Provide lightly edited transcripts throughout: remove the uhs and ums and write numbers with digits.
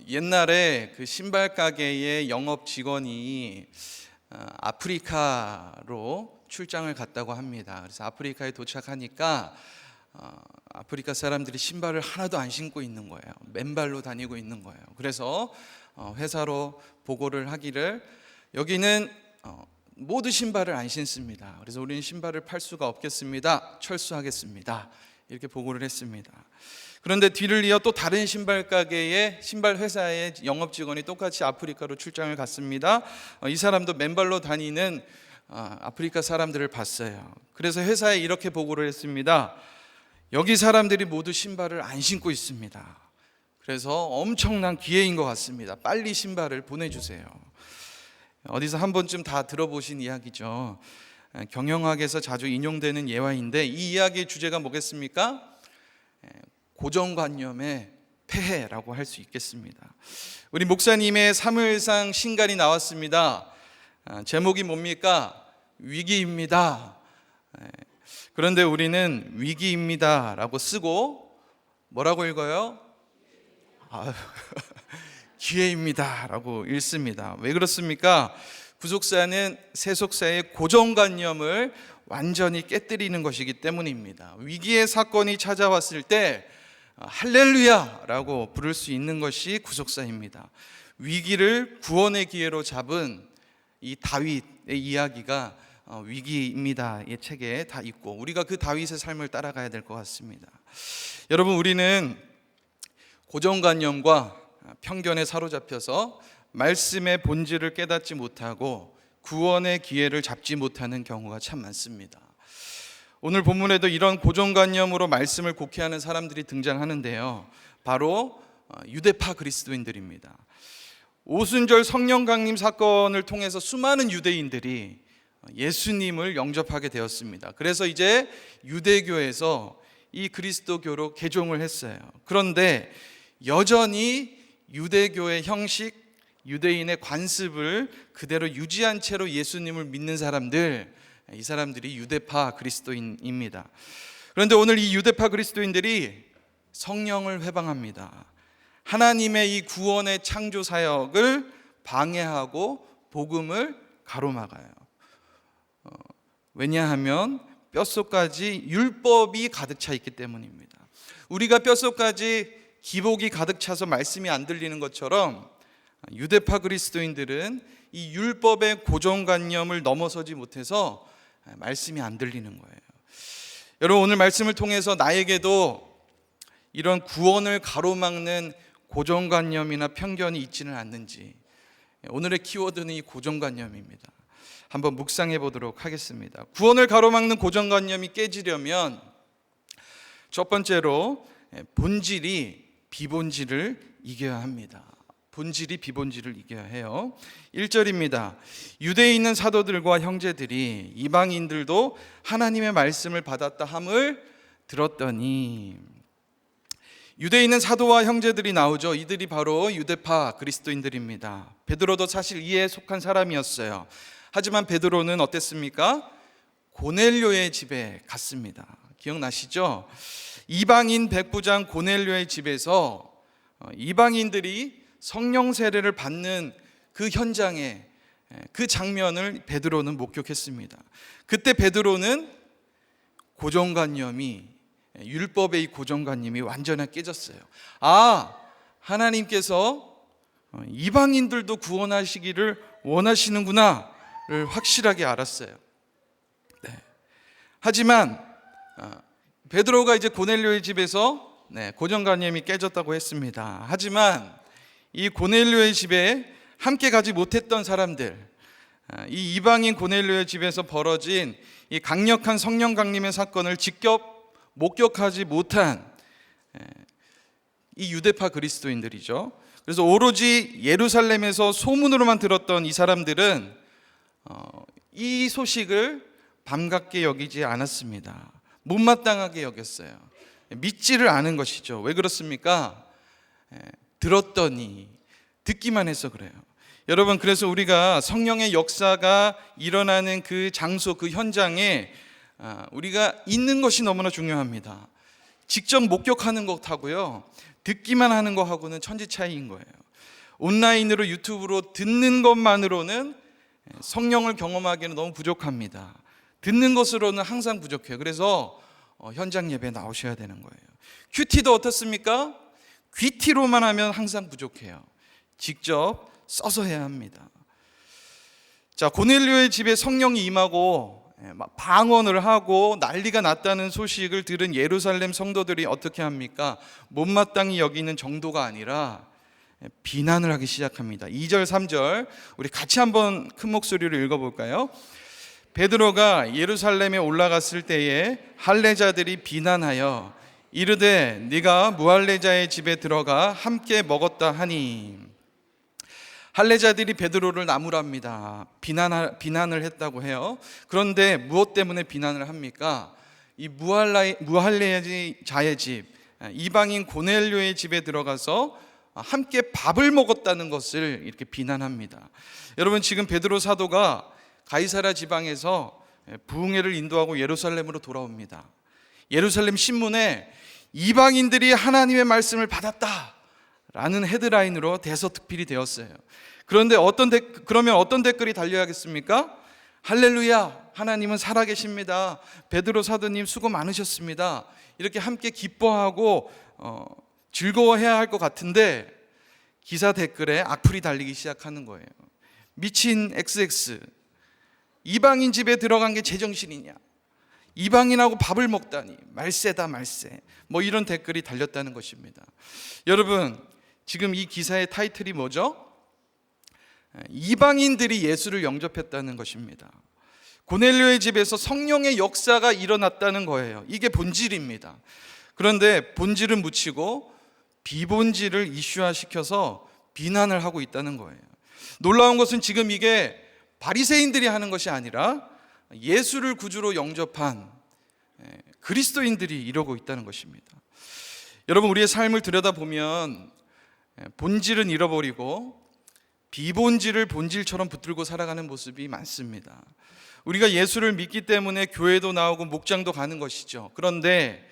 옛날에 그 신발 가게의 영업 직원이 아프리카로 출장을 갔다고 합니다. 그래서 아프리카에 도착하니까 아프리카 사람들이 신발을 하나도 안 신고 있는 거예요. 맨발로 다니고 있는 거예요. 그래서 회사로 보고를 하기를 여기는 모두 신발을 안 신습니다. 그래서 우리는 신발을 팔 수가 없겠습니다. 철수하겠습니다. 이렇게 보고를 했습니다. 그런데 뒤를 이어 또 다른 신발 가게의 신발 회사의 영업 직원이 똑같이 아프리카로 출장을 갔습니다. 이 사람도 맨발로 다니는 아프리카 사람들을 봤어요. 그래서 회사에 이렇게 보고를 했습니다. 여기 사람들이 모두 신발을 안 신고 있습니다. 그래서 엄청난 기회인 것 같습니다. 빨리 신발을 보내주세요. 어디서 한 번쯤 다 들어보신 이야기죠. 경영학에서 자주 인용되는 예화인데 이 이야기의 주제가 뭐겠습니까? 고정관념의 폐해라고 할 수 있겠습니다. 우리 목사님의 사무엘상 신간이 나왔습니다. 제목이 뭡니까? 위기입니다. 그런데 우리는 위기입니다 라고 쓰고 뭐라고 읽어요? 기회입니다 라고 읽습니다. 왜 그렇습니까? 구속사는 세속사의 고정관념을 완전히 깨뜨리는 것이기 때문입니다. 위기의 사건이 찾아왔을 때 할렐루야 라고 부를 수 있는 것이 구속사입니다. 위기를 구원의 기회로 잡은 이 다윗의 이야기가 위기입니다 이 책에 다 있고 우리가 그 다윗의 삶을 따라가야 될 것 같습니다. 여러분, 우리는 고정관념과 편견에 사로잡혀서 말씀의 본질을 깨닫지 못하고 구원의 기회를 잡지 못하는 경우가 참 많습니다. 오늘 본문에도 이런 고정관념으로 말씀을 곡해하는 사람들이 등장하는데요, 바로 유대파 그리스도인들입니다. 오순절 성령 강림 사건을 통해서 수많은 유대인들이 예수님을 영접하게 되었습니다. 그래서 이제 유대교에서 이 그리스도교로 개종을 했어요. 그런데 여전히 유대교의 형식, 유대인의 관습을 그대로 유지한 채로 예수님을 믿는 사람들, 이 사람들이 유대파 그리스도인입니다. 그런데 오늘 이 유대파 그리스도인들이 성령을 회방합니다. 하나님의 이 구원의 창조 사역을 방해하고 복음을 가로막아요. 왜냐하면 뼛속까지 율법이 가득 차 있기 때문입니다. 우리가 뼛속까지 기복이 가득 차서 말씀이 안 들리는 것처럼 유대파 그리스도인들은 이 율법의 고정관념을 넘어서지 못해서 말씀이 안 들리는 거예요. 여러분, 오늘 말씀을 통해서 나에게도 이런 구원을 가로막는 고정관념이나 편견이 있지는 않는지, 오늘의 키워드는 이 고정관념입니다. 한번 묵상해 보도록 하겠습니다. 구원을 가로막는 고정관념이 깨지려면 첫 번째로 본질이 비본질을 이겨야 합니다. 본질이 비본질을 이겨야 해요. 1절입니다. 유대에 있는 사도들과 형제들이 이방인들도 하나님의 말씀을 받았다 함을 들었더니, 유대에 있는 사도와 형제들이 나오죠. 이들이 바로 유대파 그리스도인들입니다. 베드로도 사실 이에 속한 사람이었어요. 하지만 베드로는 어땠습니까? 고넬료의 집에 갔습니다. 기억나시죠? 이방인 백부장 고넬료의 집에서 이방인들이 성령 세례를 받는 그 현장에, 그 장면을 베드로는 목격했습니다. 그때 베드로는 고정관념이, 율법의 이 고정관념이 완전히 깨졌어요. 하나님께서 이방인들도 구원하시기를 원하시는구나를 확실하게 알았어요. 하지만 베드로가 이제 고넬료의 집에서 고정관념이 깨졌다고 했습니다. 하지만 이 고넬료의 집에 함께 가지 못했던 사람들, 이 이방인 고넬료의 집에서 벌어진 이 강력한 성령 강림의 사건을 직접 목격하지 못한 이 유대파 그리스도인들이죠. 그래서 오로지 예루살렘에서 소문으로만 들었던 이 사람들은 이 소식을 반갑게 여기지 않았습니다. 못마땅하게 여겼어요. 믿지를 않은 것이죠. 왜 그렇습니까? 들었더니, 듣기만 해서 그래요. 여러분, 그래서 우리가 성령의 역사가 일어나는 그 장소, 그 현장에 우리가 있는 것이 너무나 중요합니다. 직접 목격하는 것하고요, 듣기만 하는 것하고는 천지 차이인 거예요. 온라인으로 유튜브로 듣는 것만으로는 성령을 경험하기에는 너무 부족합니다. 듣는 것으로는 항상 부족해요. 그래서 현장 예배에 나오셔야 되는 거예요. 큐티도 어떻습니까? 귀티로만 하면 항상 부족해요. 직접 써서 해야 합니다. 자, 고넬료의 집에 성령이 임하고 방언을 하고 난리가 났다는 소식을 들은 예루살렘 성도들이 어떻게 합니까? 못마땅히 여기는 정도가 아니라 비난을 하기 시작합니다. 2절 3절 우리 같이 한번 큰 목소리로 읽어볼까요? 베드로가 예루살렘에 올라갔을 때에 할례자들이 비난하여 이르되 네가 무할례자의 집에 들어가 함께 먹었다 하니, 할례자들이 베드로를 나무랍니다. 비난을 했다고 해요. 그런데 무엇 때문에 비난을 합니까? 이 무할례자의 집, 이방인 고넬료의 집에 들어가서 함께 밥을 먹었다는 것을 이렇게 비난합니다. 여러분, 지금 베드로 사도가 가이사랴 지방에서 부흥회를 인도하고 예루살렘으로 돌아옵니다. 예루살렘 신문에 이방인들이 하나님의 말씀을 받았다 라는 헤드라인으로 대서특필이 되었어요. 그런데 그러면 어떤 댓글이 달려야겠습니까? 할렐루야, 하나님은 살아계십니다. 베드로 사도님 수고 많으셨습니다. 이렇게 함께 기뻐하고 즐거워해야 할 것 같은데 기사 댓글에 악플이 달리기 시작하는 거예요. 미친 XX, 이방인 집에 들어간 게 제정신이냐, 이방인하고 밥을 먹다니, 말세다 말세, 뭐 이런 댓글이 달렸다는 것입니다. 여러분, 지금 이 기사의 타이틀이 뭐죠? 이방인들이 예수를 영접했다는 것입니다. 고넬료의 집에서 성령의 역사가 일어났다는 거예요. 이게 본질입니다. 그런데 본질은 묻히고 비본질을 이슈화시켜서 비난을 하고 있다는 거예요. 놀라운 것은 지금 이게 바리새인들이 하는 것이 아니라 예수를 구주로 영접한 그리스도인들이 이러고 있다는 것입니다. 여러분, 우리의 삶을 들여다보면 본질은 잃어버리고 비본질을 본질처럼 붙들고 살아가는 모습이 많습니다. 우리가 예수를 믿기 때문에 교회도 나오고 목장도 가는 것이죠. 그런데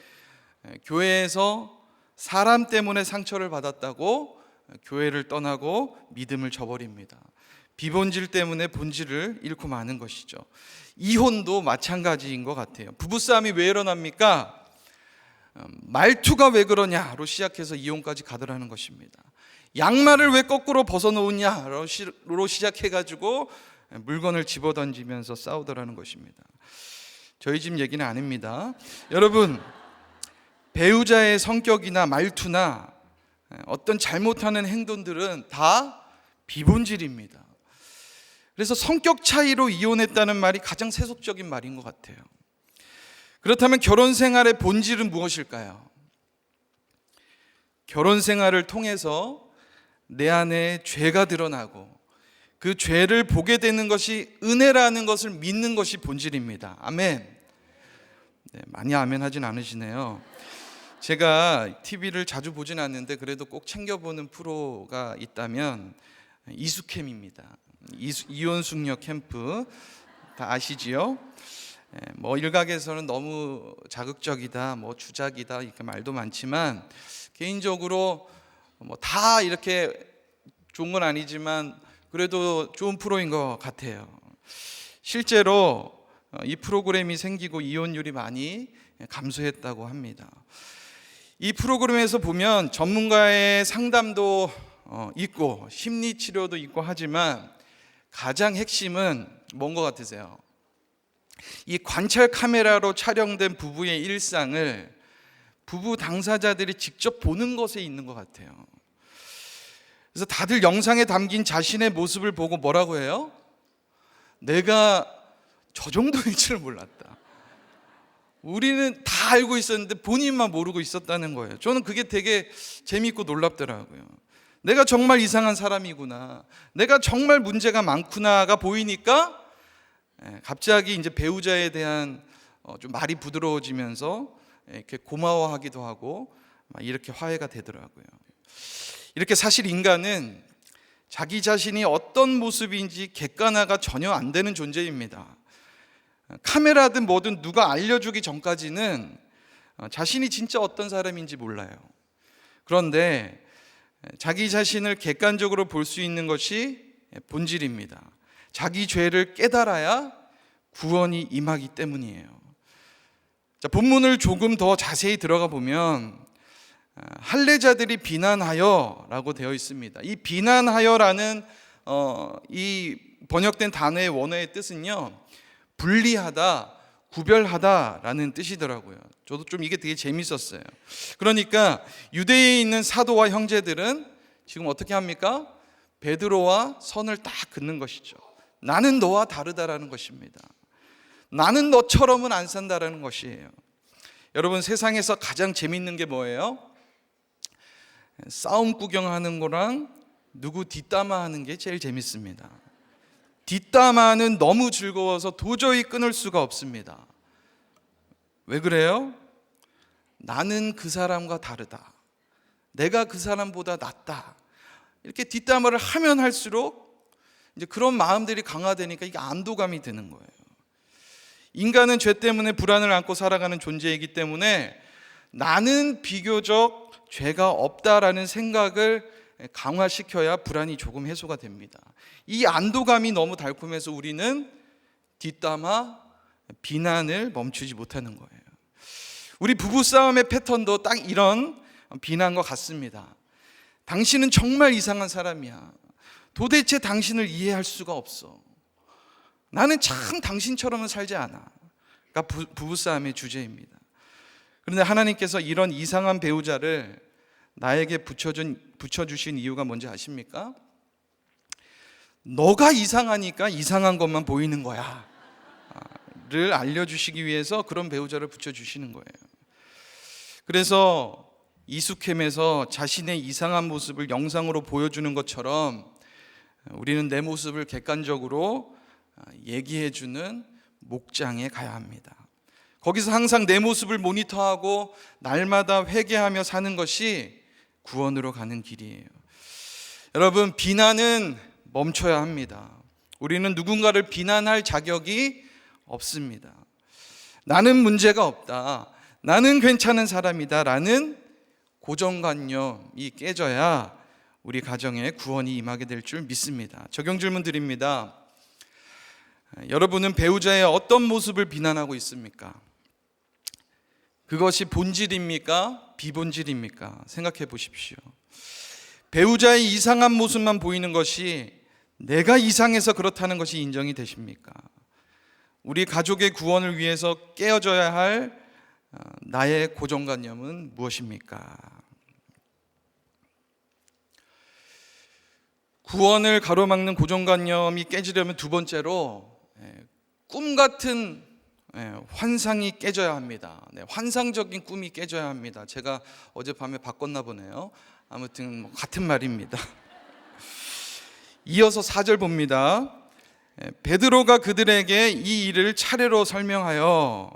교회에서 사람 때문에 상처를 받았다고 교회를 떠나고 믿음을 저버립니다. 비본질 때문에 본질을 잃고 마는 것이죠. 이혼도 마찬가지인 것 같아요. 부부싸움이 왜 일어납니까? 말투가 왜 그러냐로 시작해서 이혼까지 가더라는 것입니다. 양말을 왜 거꾸로 벗어놓으냐로 시작해가지고 물건을 집어던지면서 싸우더라는 것입니다. 저희 집 얘기는 아닙니다. 여러분, 배우자의 성격이나 말투나 어떤 잘못하는 행동들은 다 비본질입니다. 그래서 성격 차이로 이혼했다는 말이 가장 세속적인 말인 것 같아요. 그렇다면 결혼 생활의 본질은 무엇일까요? 결혼 생활을 통해서 내 안에 죄가 드러나고 그 죄를 보게 되는 것이 은혜라는 것을 믿는 것이 본질입니다. 아멘. 네, 많이 아멘 하진 않으시네요. 제가 TV를 자주 보진 않는데 그래도 꼭 챙겨보는 프로가 있다면 이수캠입니다. 이혼 숙녀 캠프 다 아시지요? 뭐 일각에서는 너무 자극적이다, 뭐 주작이다 이렇게 말도 많지만 개인적으로 뭐 다 이렇게 좋은 건 아니지만 그래도 좋은 프로인 것 같아요. 실제로 이 프로그램이 생기고 이혼율이 많이 감소했다고 합니다. 이 프로그램에서 보면 전문가의 상담도 있고 심리 치료도 있고 하지만 가장 핵심은 뭔 것 같으세요? 이 관찰 카메라로 촬영된 부부의 일상을 부부 당사자들이 직접 보는 것에 있는 것 같아요. 그래서 다들 영상에 담긴 자신의 모습을 보고 뭐라고 해요? 내가 저 정도일 줄 몰랐다. 우리는 다 알고 있었는데 본인만 모르고 있었다는 거예요. 저는 그게 되게 재미있고 놀랍더라고요. 내가 정말 이상한 사람이구나, 내가 정말 문제가 많구나가 보이니까 갑자기 이제 배우자에 대한 좀 말이 부드러워지면서 이렇게 고마워하기도 하고 이렇게 화해가 되더라고요. 이렇게 사실 인간은 자기 자신이 어떤 모습인지 객관화가 전혀 안 되는 존재입니다. 카메라든 뭐든 누가 알려주기 전까지는 자신이 진짜 어떤 사람인지 몰라요. 그런데 자기 자신을 객관적으로 볼 수 있는 것이 본질입니다. 자기 죄를 깨달아야 구원이 임하기 때문이에요. 자, 본문을 조금 더 자세히 들어가 보면 할례자들이 비난하여라고 되어 있습니다. 이 비난하여라는 이 번역된 단어의 원어의 뜻은요, 분리하다, 구별하다라는 뜻이더라고요. 저도 좀 이게 되게 재밌었어요. 그러니까 유대에 있는 사도와 형제들은 지금 어떻게 합니까? 베드로와 선을 딱 긋는 것이죠. 나는 너와 다르다라는 것입니다. 나는 너처럼은 안 산다라는 것이에요. 여러분, 세상에서 가장 재밌는 게 뭐예요? 싸움 구경하는 거랑 누구 뒷담화하는 게 제일 재밌습니다. 뒷담화는 너무 즐거워서 도저히 끊을 수가 없습니다. 왜 그래요? 나는 그 사람과 다르다, 내가 그 사람보다 낫다, 이렇게 뒷담화를 하면 할수록 이제 그런 마음들이 강화되니까 이게 안도감이 드는 거예요. 인간은 죄 때문에 불안을 안고 살아가는 존재이기 때문에 나는 비교적 죄가 없다라는 생각을 강화시켜야 불안이 조금 해소가 됩니다. 이 안도감이 너무 달콤해서 우리는 뒷담화, 비난을 멈추지 못하는 거예요. 우리 부부싸움의 패턴도 딱 이런 비난과 같습니다. 당신은 정말 이상한 사람이야. 도대체 당신을 이해할 수가 없어. 나는 참 당신처럼은 살지 않아. 가 부부싸움의 주제입니다. 그런데 하나님께서 이런 이상한 배우자를 나에게 붙여주신 이유가 뭔지 아십니까? 너가 이상하니까 이상한 것만 보이는 거야 를 알려주시기 위해서 그런 배우자를 붙여주시는 거예요. 그래서 이숙햄에서 자신의 이상한 모습을 영상으로 보여주는 것처럼 우리는 내 모습을 객관적으로 얘기해주는 목장에 가야 합니다. 거기서 항상 내 모습을 모니터하고 날마다 회개하며 사는 것이 구원으로 가는 길이에요. 여러분, 비난은 멈춰야 합니다. 우리는 누군가를 비난할 자격이 없습니다. 나는 문제가 없다, 나는 괜찮은 사람이다 라는 고정관념이 깨져야 우리 가정에 구원이 임하게 될 줄 믿습니다. 적용 질문 드립니다. 여러분은 배우자의 어떤 모습을 비난하고 있습니까? 그것이 본질입니까? 비본질입니까? 생각해 보십시오. 배우자의 이상한 모습만 보이는 것이 내가 이상해서 그렇다는 것이 인정이 되십니까? 우리 가족의 구원을 위해서 깨어져야 할 나의 고정관념은 무엇입니까? 구원을 가로막는 고정관념이 깨지려면 두 번째로 꿈 같은 환상이 깨져야 합니다. 환상적인 꿈이 깨져야 합니다. 제가 어젯밤에 바꿨나 보네요. 아무튼 같은 말입니다. 이어서 4절 봅니다. 베드로가 그들에게 이 일을 차례로 설명하여,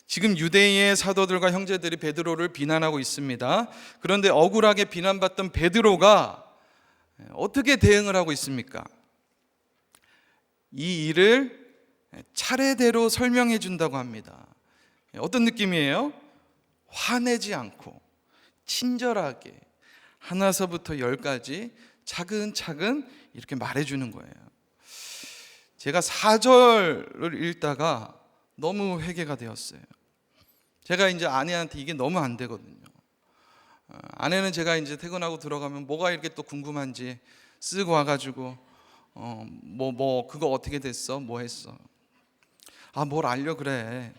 지금 유대인의 사도들과 형제들이 베드로를 비난하고 있습니다. 그런데 억울하게 비난받던 베드로가 어떻게 대응을 하고 있습니까? 이 일을 차례대로 설명해 준다고 합니다. 어떤 느낌이에요? 화내지 않고 친절하게 하나서부터 열까지 차근차근 이렇게 말해주는 거예요. 제가 4절을 읽다가 너무 회개가 되었어요. 제가 이제 아내한테 이게 너무 안 되거든요. 아내는 제가 이제 퇴근하고 들어가면 뭐가 이렇게 또 궁금한지 쓱 와가지고 그거 어떻게 됐어? 뭐 했어? 뭘 알려 그래.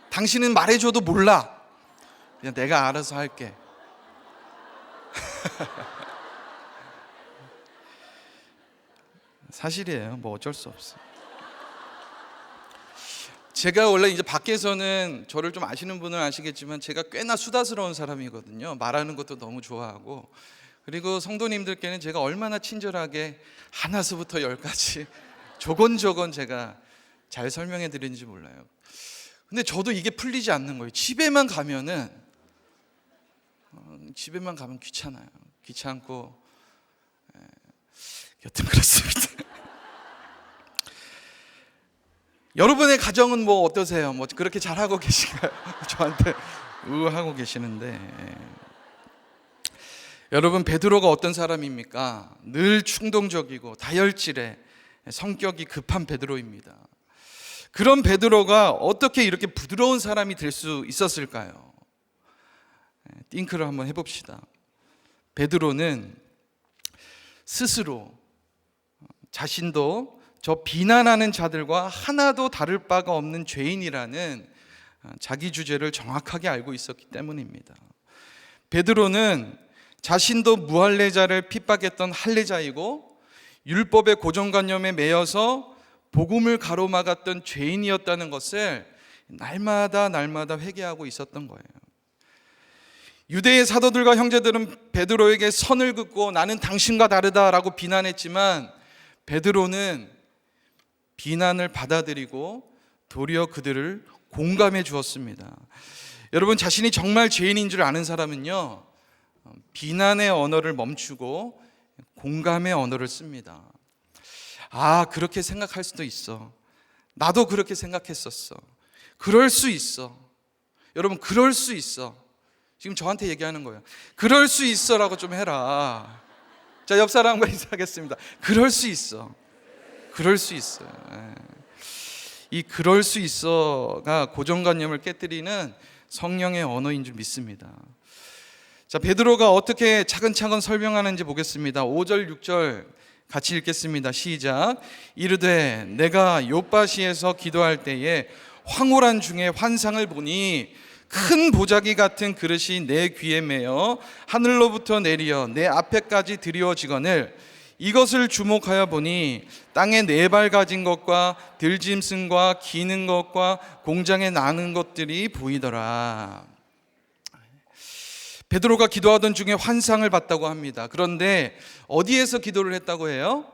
당신은 말해줘도 몰라. 그냥 내가 알아서 할게. 사실이에요. 뭐 어쩔 수 없어요. 제가 원래 이제 밖에서는 저를 좀 아시는 분은 아시겠지만 제가 꽤나 수다스러운 사람이거든요. 말하는 것도 너무 좋아하고, 그리고 성도님들께는 제가 얼마나 친절하게 하나서부터 열까지 조곤조곤 제가 잘 설명해 드리는지 몰라요. 근데 저도 이게 풀리지 않는 거예요. 집에만 가면 귀찮아요. 귀찮고, 여튼 그렇습니다. 여러분의 가정은 뭐 어떠세요? 뭐 그렇게 잘하고 계신가요? 저한테 하고 계시는데, 여러분, 베드로가 어떤 사람입니까? 늘 충동적이고 다혈질에 성격이 급한 베드로입니다. 그런 베드로가 어떻게 이렇게 부드러운 사람이 될 수 있었을까요? 띵크를 한번 해봅시다. 베드로는 스스로 자신도 저 비난하는 자들과 하나도 다를 바가 없는 죄인이라는 자기 주제를 정확하게 알고 있었기 때문입니다. 베드로는 자신도 무할례자를 핍박했던 할례자이고 율법의 고정관념에 매여서 복음을 가로막았던 죄인이었다는 것을 날마다 회개하고 있었던 거예요. 유대의 사도들과 형제들은 베드로에게 선을 긋고 나는 당신과 다르다라고 비난했지만 베드로는 비난을 받아들이고 도리어 그들을 공감해 주었습니다. 여러분, 자신이 정말 죄인인 줄 아는 사람은요, 비난의 언어를 멈추고 공감의 언어를 씁니다. 아, 그렇게 생각할 수도 있어. 나도 그렇게 생각했었어. 그럴 수 있어. 여러분, 그럴 수 있어. 지금 저한테 얘기하는 거예요. 그럴 수 있어라고 좀 해라. 자, 옆 사람과 인사하겠습니다. 그럴 수 있어. 그럴 수 있어요. 이 그럴 수 있어가 고정관념을 깨뜨리는 성령의 언어인 줄 믿습니다. 자, 베드로가 어떻게 차근차근 설명하는지 보겠습니다. 5절 6절 같이 읽겠습니다. 시작. 이르되 내가 욥바시에서 기도할 때에 황홀한 중에 환상을 보니 큰 보자기 같은 그릇이 내 귀에 매어 하늘로부터 내리어 내 앞에까지 드리워지거늘 이것을 주목하여 보니 땅에 네 발 가진 것과 들짐승과 기는 것과 공장에 나는 것들이 보이더라. 베드로가 기도하던 중에 환상을 봤다고 합니다. 그런데 어디에서 기도를 했다고 해요?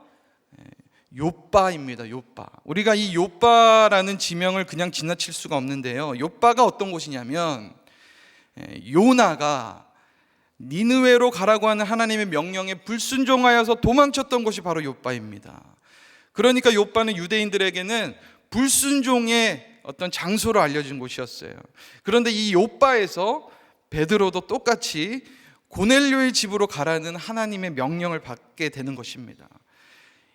욥바입니다. 욥바. 우리가 이 욥바라는 지명을 그냥 지나칠 수가 없는데요, 욥바가 어떤 곳이냐면 요나가 니느웨로 가라고 하는 하나님의 명령에 불순종하여서 도망쳤던 곳이 바로 욥바입니다. 그러니까 욥바는 유대인들에게는 불순종의 어떤 장소로 알려진 곳이었어요. 그런데 이 욥바에서 베드로도 똑같이 고넬료의 집으로 가라는 하나님의 명령을 받게 되는 것입니다.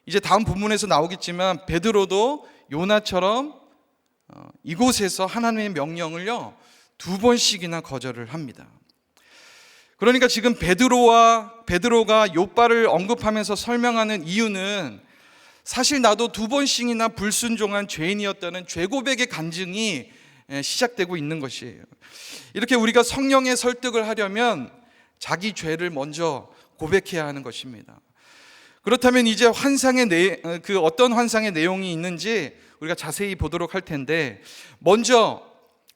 이제 다음 본문에서 나오겠지만 베드로도 요나처럼 이곳에서 하나님의 명령을요 2번씩이나 거절을 합니다. 그러니까 지금 베드로가 욥바를 언급하면서 설명하는 이유는 사실 나도 2번씩이나 불순종한 죄인이었다는 죄고백의 간증이 시작되고 있는 것이에요. 이렇게 우리가 성령의 설득을 하려면 자기 죄를 먼저 고백해야 하는 것입니다. 그렇다면 이제 어떤 환상의 내용이 있는지 우리가 자세히 보도록 할 텐데, 먼저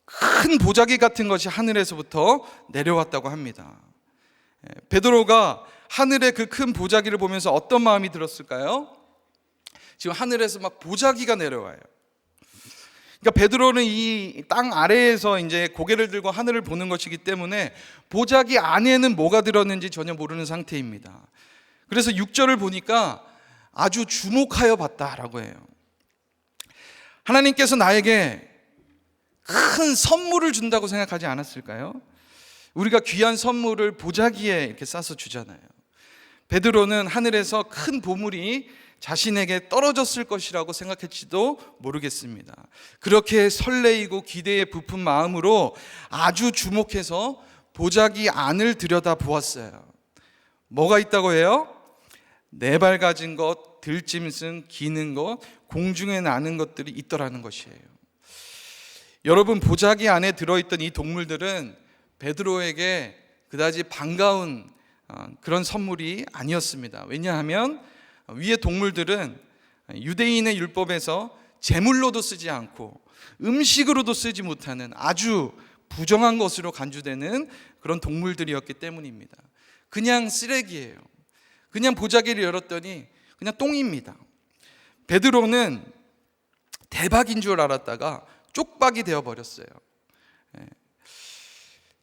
큰 보자기 같은 것이 하늘에서부터 내려왔다고 합니다. 베드로가 하늘의 그 큰 보자기를 보면서 어떤 마음이 들었을까요? 지금 하늘에서 막 보자기가 내려와요. 그러니까 베드로는 이 땅 아래에서 이제 고개를 들고 하늘을 보는 것이기 때문에 보자기 안에는 뭐가 들었는지 전혀 모르는 상태입니다. 그래서 6절을 보니까 아주 주목하여 봤다라고 해요. 하나님께서 나에게 큰 선물을 준다고 생각하지 않았을까요? 우리가 귀한 선물을 보자기에 이렇게 싸서 주잖아요. 베드로는 하늘에서 큰 보물이 자신에게 떨어졌을 것이라고 생각했지도 모르겠습니다. 그렇게 설레이고 기대에 부푼 마음으로 아주 주목해서 보자기 안을 들여다 보았어요. 뭐가 있다고 해요? 네 발 가진 것, 들짐승, 기는 것, 공중에 나는 것들이 있더라는 것이에요. 여러분, 보자기 안에 들어있던 이 동물들은 베드로에게 그다지 반가운 그런 선물이 아니었습니다. 왜냐하면 위의 동물들은 유대인의 율법에서 제물로도 쓰지 않고 음식으로도 쓰지 못하는 아주 부정한 것으로 간주되는 그런 동물들이었기 때문입니다. 그냥 쓰레기예요. 그냥 보자기를 열었더니 그냥 똥입니다. 베드로는 대박인 줄 알았다가 쪽박이 되어버렸어요.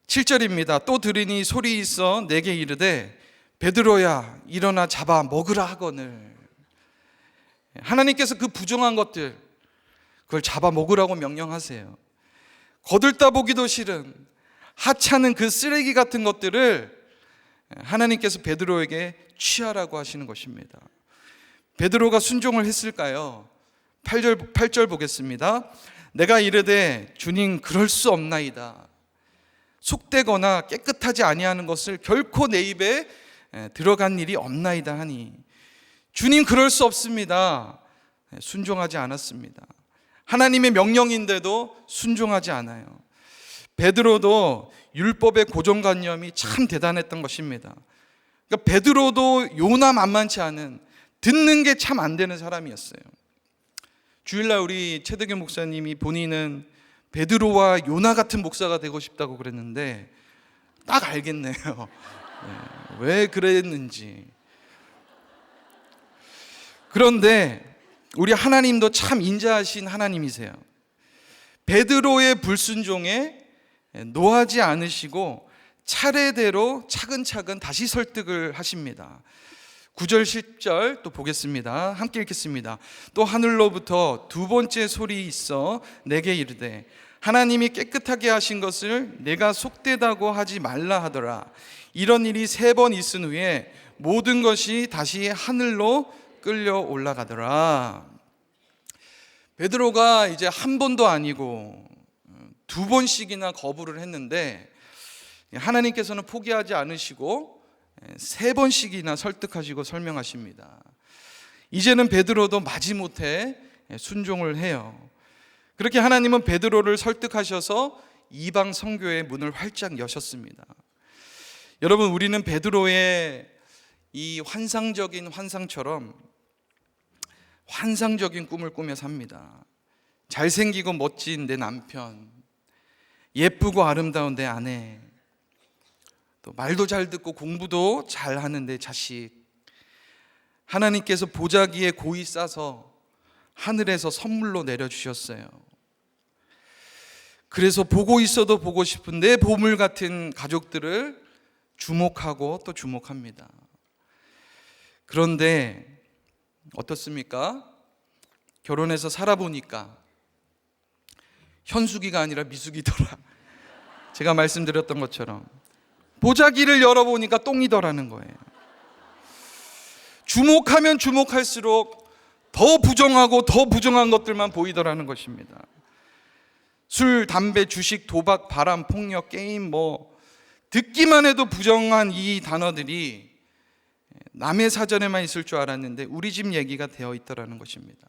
7절입니다. 또 들으니 소리 있어 내게 이르되 베드로야 일어나 잡아 먹으라 하거늘. 하나님께서 그 부정한 것들, 그걸 잡아 먹으라고 명령하세요. 거들떠 보기도 싫은 하찮은 그 쓰레기 같은 것들을 하나님께서 베드로에게 취하라고 하시는 것입니다. 베드로가 순종을 했을까요? 8절 보겠습니다. 내가 이르되 주님 그럴 수 없나이다. 속되거나 깨끗하지 아니하는 것을 결코 내 입에 들어간 일이 없나이다 하니, 주님 그럴 수 없습니다. 순종하지 않았습니다. 하나님의 명령인데도 순종하지 않아요. 베드로도 율법의 고정관념이 참 대단했던 것입니다. 그러니까 베드로도 요나 만만치 않은, 듣는 게 참 안 되는 사람이었어요. 주일날 우리 최대규 목사님이 본인은 베드로와 요나 같은 목사가 되고 싶다고 그랬는데 딱 알겠네요. 왜 그랬는지. 그런데 우리 하나님도 참 인자하신 하나님이세요. 베드로의 불순종에 노하지 않으시고 차례대로 차근차근 다시 설득을 하십니다. 9절 10절 또 보겠습니다. 함께 읽겠습니다. 또 하늘로부터 두 번째 소리 있어 내게 이르되 하나님이 깨끗하게 하신 것을 내가 속되다고 하지 말라 하더라. 이런 일이 3번 있은 후에 모든 것이 다시 하늘로 끌려 올라가더라. 베드로가 이제 한 번도 아니고 2번씩이나 거부를 했는데 하나님께서는 포기하지 않으시고 3번씩이나 설득하시고 설명하십니다. 이제는 베드로도 마지못해 순종을 해요. 그렇게 하나님은 베드로를 설득하셔서 이방 선교의 문을 활짝 여셨습니다. 여러분, 우리는 베드로의 이 환상적인 환상처럼 환상적인 꿈을 꾸며 삽니다. 잘생기고 멋진 내 남편, 예쁘고 아름다운 내 아내, 또 말도 잘 듣고 공부도 잘하는 내 자식, 하나님께서 보자기에 고이 싸서 하늘에서 선물로 내려주셨어요. 그래서 보고 있어도 보고 싶은 내 보물 같은 가족들을 주목하고 또 주목합니다. 그런데 어떻습니까? 결혼해서 살아보니까 현숙이가 아니라 미숙이더라. 제가 말씀드렸던 것처럼 보자기를 열어보니까 똥이더라는 거예요. 주목하면 주목할수록 더 부정하고 더 부정한 것들만 보이더라는 것입니다. 술, 담배, 주식, 도박, 바람, 폭력, 게임, 듣기만 해도 부정한 이 단어들이 남의 사전에만 있을 줄 알았는데 우리 집 얘기가 되어 있더라는 것입니다.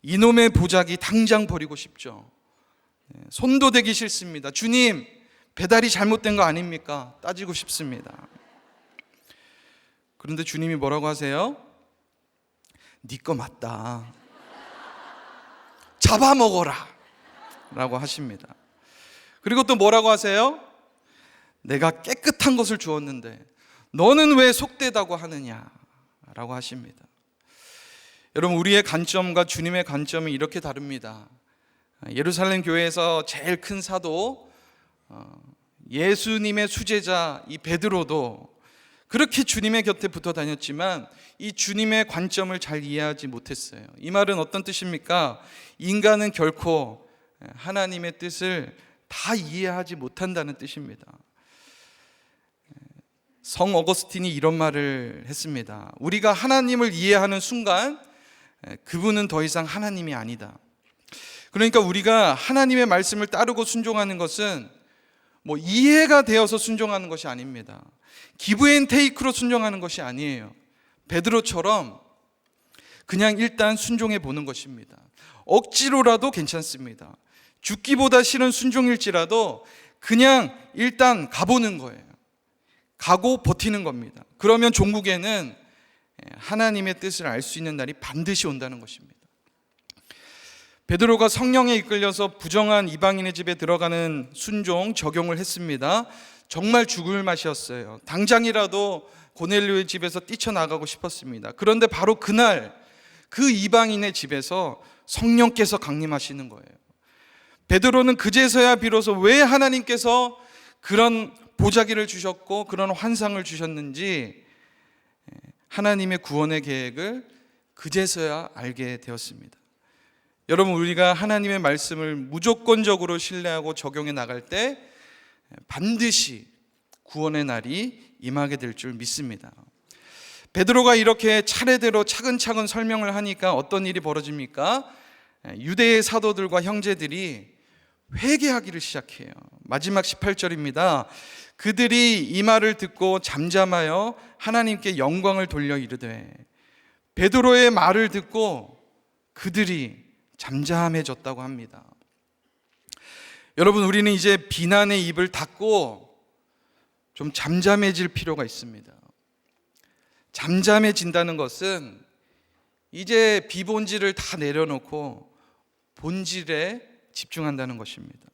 이놈의 보자기 당장 버리고 싶죠. 손도 대기 싫습니다. 주님, 배달이 잘못된 거 아닙니까? 따지고 싶습니다. 그런데 주님이 뭐라고 하세요? 네 거 맞다. 잡아먹어라 라고 하십니다. 그리고 또 뭐라고 하세요? 내가 깨끗한 것을 주었는데 너는 왜 속되다고 하느냐 라고 하십니다. 여러분, 우리의 관점과 주님의 관점이 이렇게 다릅니다. 예루살렘 교회에서 제일 큰 사도, 예수님의 수제자 이 베드로도 그렇게 주님의 곁에 붙어 다녔지만 이 주님의 관점을 잘 이해하지 못했어요. 이 말은 어떤 뜻입니까? 인간은 결코 하나님의 뜻을 다 이해하지 못한다는 뜻입니다. 성 어거스틴이 이런 말을 했습니다. 우리가 하나님을 이해하는 순간 그분은 더 이상 하나님이 아니다. 그러니까 우리가 하나님의 말씀을 따르고 순종하는 것은 이해가 되어서 순종하는 것이 아닙니다. 기브 앤 테이크로 순종하는 것이 아니에요. 베드로처럼 그냥 일단 순종해 보는 것입니다. 억지로라도 괜찮습니다. 죽기보다 싫은 순종일지라도 그냥 일단 가보는 거예요. 가고 버티는 겁니다. 그러면 종국에는 하나님의 뜻을 알 수 있는 날이 반드시 온다는 것입니다. 베드로가 성령에 이끌려서 부정한 이방인의 집에 들어가는 순종 적용을 했습니다. 정말 죽을 맛이었어요. 당장이라도 고넬료의 집에서 뛰쳐나가고 싶었습니다. 그런데 바로 그날 그 이방인의 집에서 성령께서 강림하시는 거예요. 베드로는 그제서야 비로소 왜 하나님께서 그런 보자기를 주셨고 그런 환상을 주셨는지 하나님의 구원의 계획을 그제서야 알게 되었습니다. 여러분, 우리가 하나님의 말씀을 무조건적으로 신뢰하고 적용해 나갈 때 반드시 구원의 날이 임하게 될 줄 믿습니다. 베드로가 이렇게 차례대로 차근차근 설명을 하니까 어떤 일이 벌어집니까? 유대의 사도들과 형제들이 회개하기를 시작해요. 마지막 18절입니다. 그들이 이 말을 듣고 잠잠하여 하나님께 영광을 돌려 이르되, 베드로의 말을 듣고 그들이 잠잠해졌다고 합니다. 여러분, 우리는 이제 비난의 입을 닫고 좀 잠잠해질 필요가 있습니다. 잠잠해진다는 것은 이제 비본질을 다 내려놓고 본질에 집중한다는 것입니다.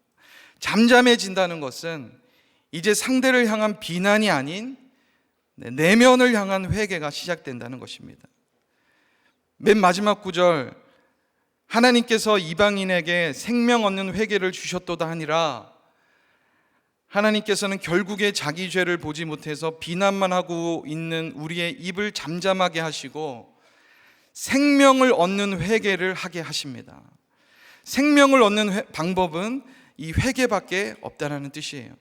잠잠해진다는 것은 이제 상대를 향한 비난이 아닌 내면을 향한 회개가 시작된다는 것입니다. 맨 마지막 구절, 하나님께서 이방인에게 생명 얻는 회개를 주셨도다 하니라. 하나님께서는 결국에 자기 죄를 보지 못해서 비난만 하고 있는 우리의 입을 잠잠하게 하시고 생명을 얻는 회개를 하게 하십니다. 생명을 얻는 방법은 이 회개밖에 없다는 뜻이에요.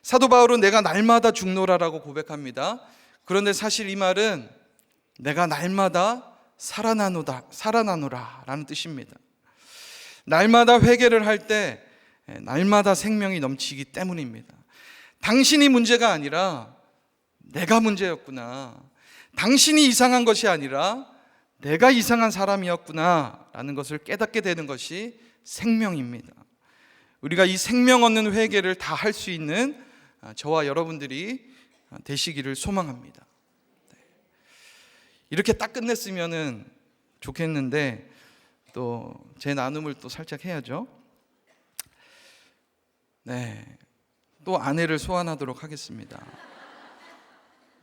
사도 바울은 내가 날마다 죽노라라고 고백합니다. 그런데 사실 이 말은 내가 날마다 살아나노라 라는 뜻입니다. 날마다 회개를 할 때 날마다 생명이 넘치기 때문입니다. 당신이 문제가 아니라 내가 문제였구나. 당신이 이상한 것이 아니라 내가 이상한 사람이었구나 라는 것을 깨닫게 되는 것이 생명입니다. 우리가 이 생명 얻는 회개를 다 할 수 있는 저와 여러분들이 되시기를 소망합니다. 이렇게 딱 끝냈으면 좋겠는데 또 제 나눔을 또 살짝 해야죠. 또 아내를 소환하도록 하겠습니다.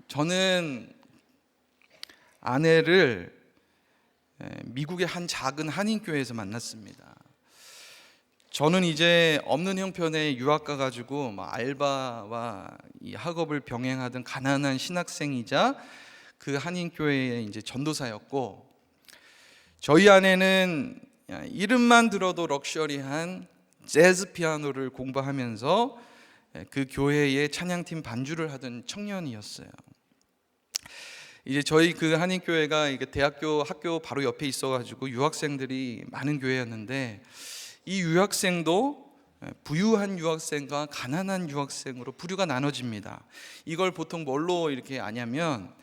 저는 아내를 미국의 한 작은 한인교회에서 만났습니다. 저는 이제 없는 형편에 유학 가가지고 알바와 이 학업을 병행하던 가난한 신학생이자 그 한인교회의 이제 전도사였고, 저희 아내는 이름만 들어도 럭셔리한 재즈 피아노를 공부하면서 그 교회의 찬양팀 반주를 하던 청년이었어요. 이제 저희 그 한인교회가 이게 대학교 학교 바로 옆에 있어가지고 유학생들이 많은 교회였는데, 이 유학생도 부유한 유학생과 가난한 유학생으로 부류가 나눠집니다. 이걸 보통 뭘로 이렇게 아냐면,